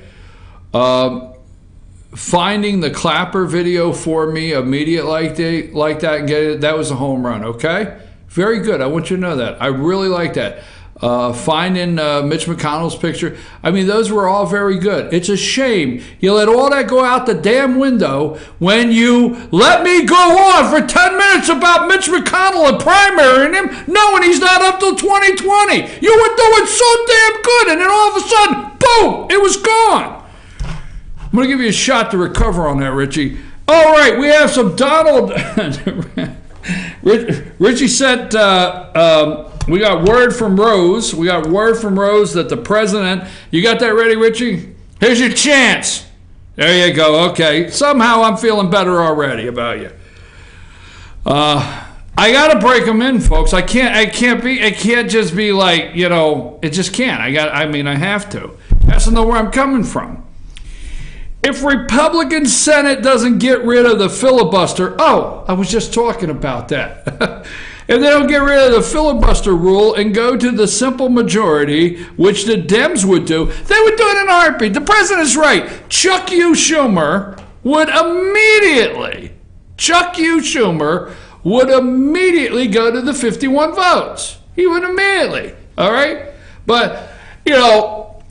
Finding the Clapper video for me immediate like that and getting it, that was a home run, okay? Very good. I want you to know that. I really like that. Finding Mitch McConnell's picture. I mean, those were all very good. It's a shame you let all that go out the damn window when you let me go on for 10 minutes about Mitch McConnell and primarying him, knowing he's not up till 2020. You were doing so damn good, and then all of a sudden, boom, it was gone. I'm going to give you a shot to recover on that, Richie. All right, we have some Donald... Richie sent, we got word from Rose. We got word from Rose that the president, you got that ready, Richie? Here's your chance. There you go. Okay. Somehow I'm feeling better already about you. I got to break them in, folks. I can't just be like, it just can't. I have to. You have to know where I'm coming from. If Republican Senate doesn't get rid of the filibuster, I was just talking about that. If they don't get rid of the filibuster rule and go to the simple majority, which the Dems would do, they would do it in a heartbeat. The president's right. Chuck U. Schumer would immediately go to the 51 votes. He would immediately. All right? But, you know,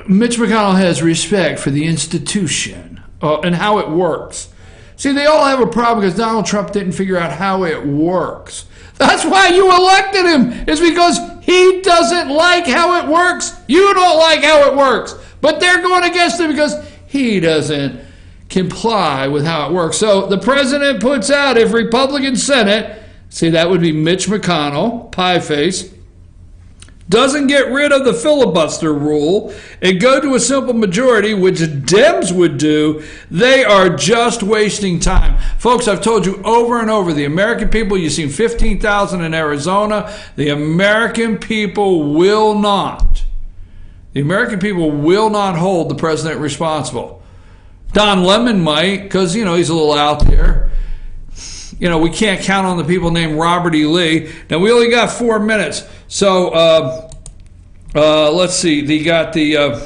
Mitch McConnell has respect for the institution and how it works. See, they all have a problem because Donald Trump didn't figure out how it works. That's why you elected him, is because he doesn't like how it works. You don't like how it works. But they're going against him because he doesn't comply with how it works. So the president puts out, if Republican Senate, see, that would be Mitch McConnell, pie face, doesn't get rid of the filibuster rule and go to a simple majority, which Dems would do, they are just wasting time. Folks, I've told you over and over, the American people, you've seen 15,000 in Arizona, the American people will not. The American people will not hold the president responsible. Don Lemon might, because, you know, he's a little out there. You know, we can't count on the people named Robert E. Lee. Now, we only got 4 minutes. So, let's see. They got the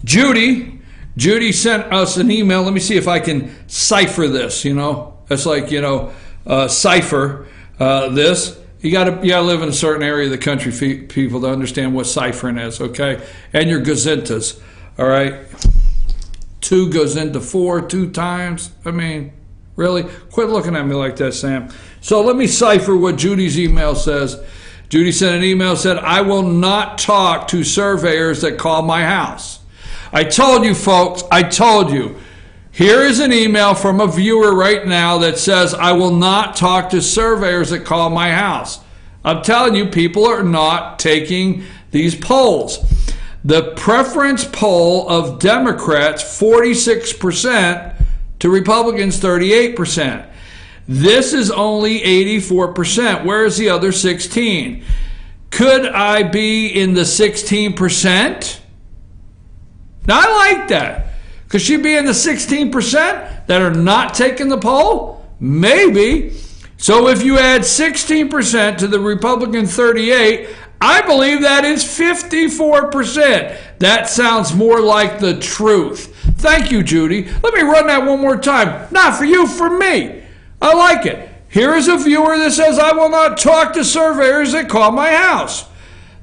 Judy. Judy sent us an email. Let me see if I can cipher this, you know. It's like, you know, cipher this. You got to live in a certain area of the country, people, to understand what ciphering is, okay? And your gazintas, all right? 2 goes into 4 2 times. I mean, really? Quit looking at me like that, Sam. So let me cipher what Judy's email says. Judy sent an email, said, I will not talk to surveyors that call my house. I told you, folks, I told you. Here is an email from a viewer right now that says, I will not talk to surveyors that call my house. I'm telling you, people are not taking these polls. The preference poll of Democrats, 46%, to Republicans, 38%. This is only 84%. Where is the other 16? Could I be in the 16%? Now, I like that. Could she be in the 16% that are not taking the poll? Maybe. So if you add 16% to the Republican 38, I believe that is 54%. That sounds more like the truth. Thank you, Judy. Let me run that one more time. Not for you, for me. I like it. Here is a viewer that says, I will not talk to surveyors that call my house.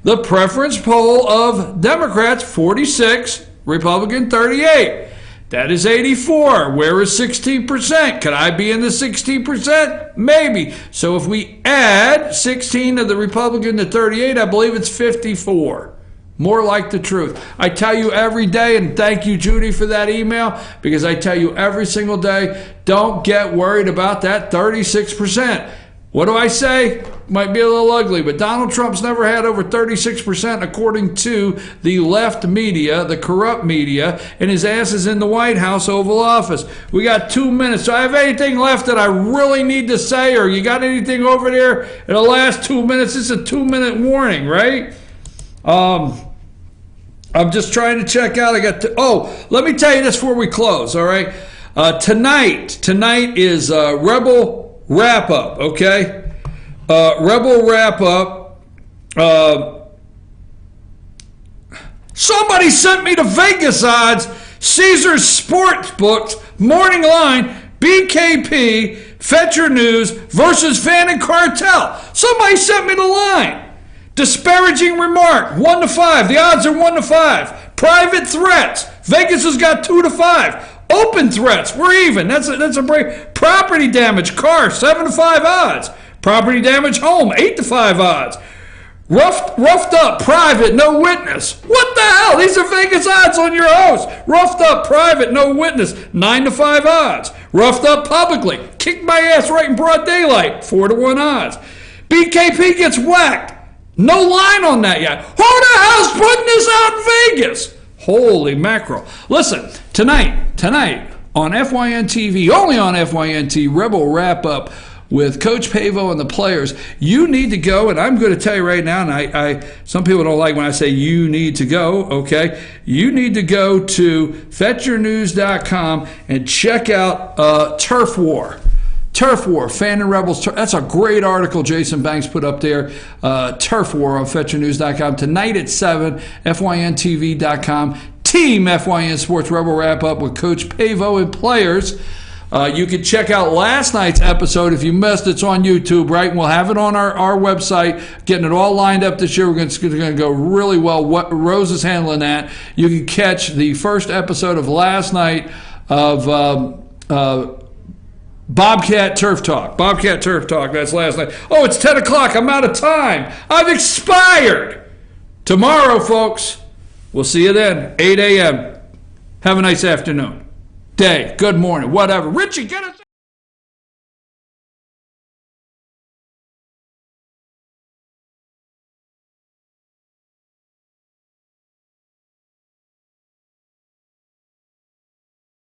The preference poll of Democrats, 46, Republican 38. That is 84. Where is 16%? Could I be in the 16%? Maybe. So if we add 16 to the Republican to 38, I believe it's 54. More like the truth. I tell you every day, and thank you, Judy, for that email, because I tell you every single day, don't get worried about that 36%. What do I say? Might be a little ugly, but Donald Trump's never had over 36% according to the left media, the corrupt media, and his ass is in the White House Oval Office. We got 2 minutes. So I have anything left that I really need to say, or you got anything over there in the last 2 minutes? It's a 2-minute warning, right? I'm just trying to check out. Let me tell you this before we close, all right? Tonight is Rebel Wrap-Up, okay? Rebel Wrap-Up. Somebody sent me the Vegas odds, Caesars Sportsbooks, Morning Line, BKP, Fetcher News versus Van and Cartel. Somebody sent me the line. Disparaging remark, 1 to 5. The odds are 1 to 5. Private threats, Vegas has got 2 to 5. Open threats, we're even. That's a break. Property damage, car, 7 to 5 odds. Property damage, home, 8 to 5 odds. Roughed up, private, no witness. What the hell? These are Vegas odds on your host. Roughed up, private, no witness, 9 to 5 odds. Roughed up publicly, kick my ass right in broad daylight, 4 to 1 odds. BKP gets whacked. No line on that yet. Who the hell's putting this out in Vegas? Holy mackerel. Listen, tonight on FYN TV, only on FYNT, Rebel Wrap-Up with Coach Pavo and the players. You need to go, and I'm going to tell you right now, and I some people don't like when I say you need to go, okay? You need to go to FetcherNews.com and check out Turf War. Turf War, Fan and Rebels. That's a great article Jason Banks put up there. Turf War on FetcherNews.com. Tonight at 7, FYNTV.com. Team FYN Sports Rebel Wrap-Up with Coach Pavo and players. You can check out last night's episode if you missed. It's on YouTube, right? And we'll have it on our website, getting it all lined up this year. It's going to go really well. Rose is handling that. You can catch the first episode of last night of Bobcat Turf Talk. Bobcat Turf Talk, that's last night. Oh, it's 10 o'clock. I'm out of time. I've expired. Tomorrow, folks, we'll see you then, 8 a.m. Have a nice afternoon, day, good morning, whatever. Richie, get us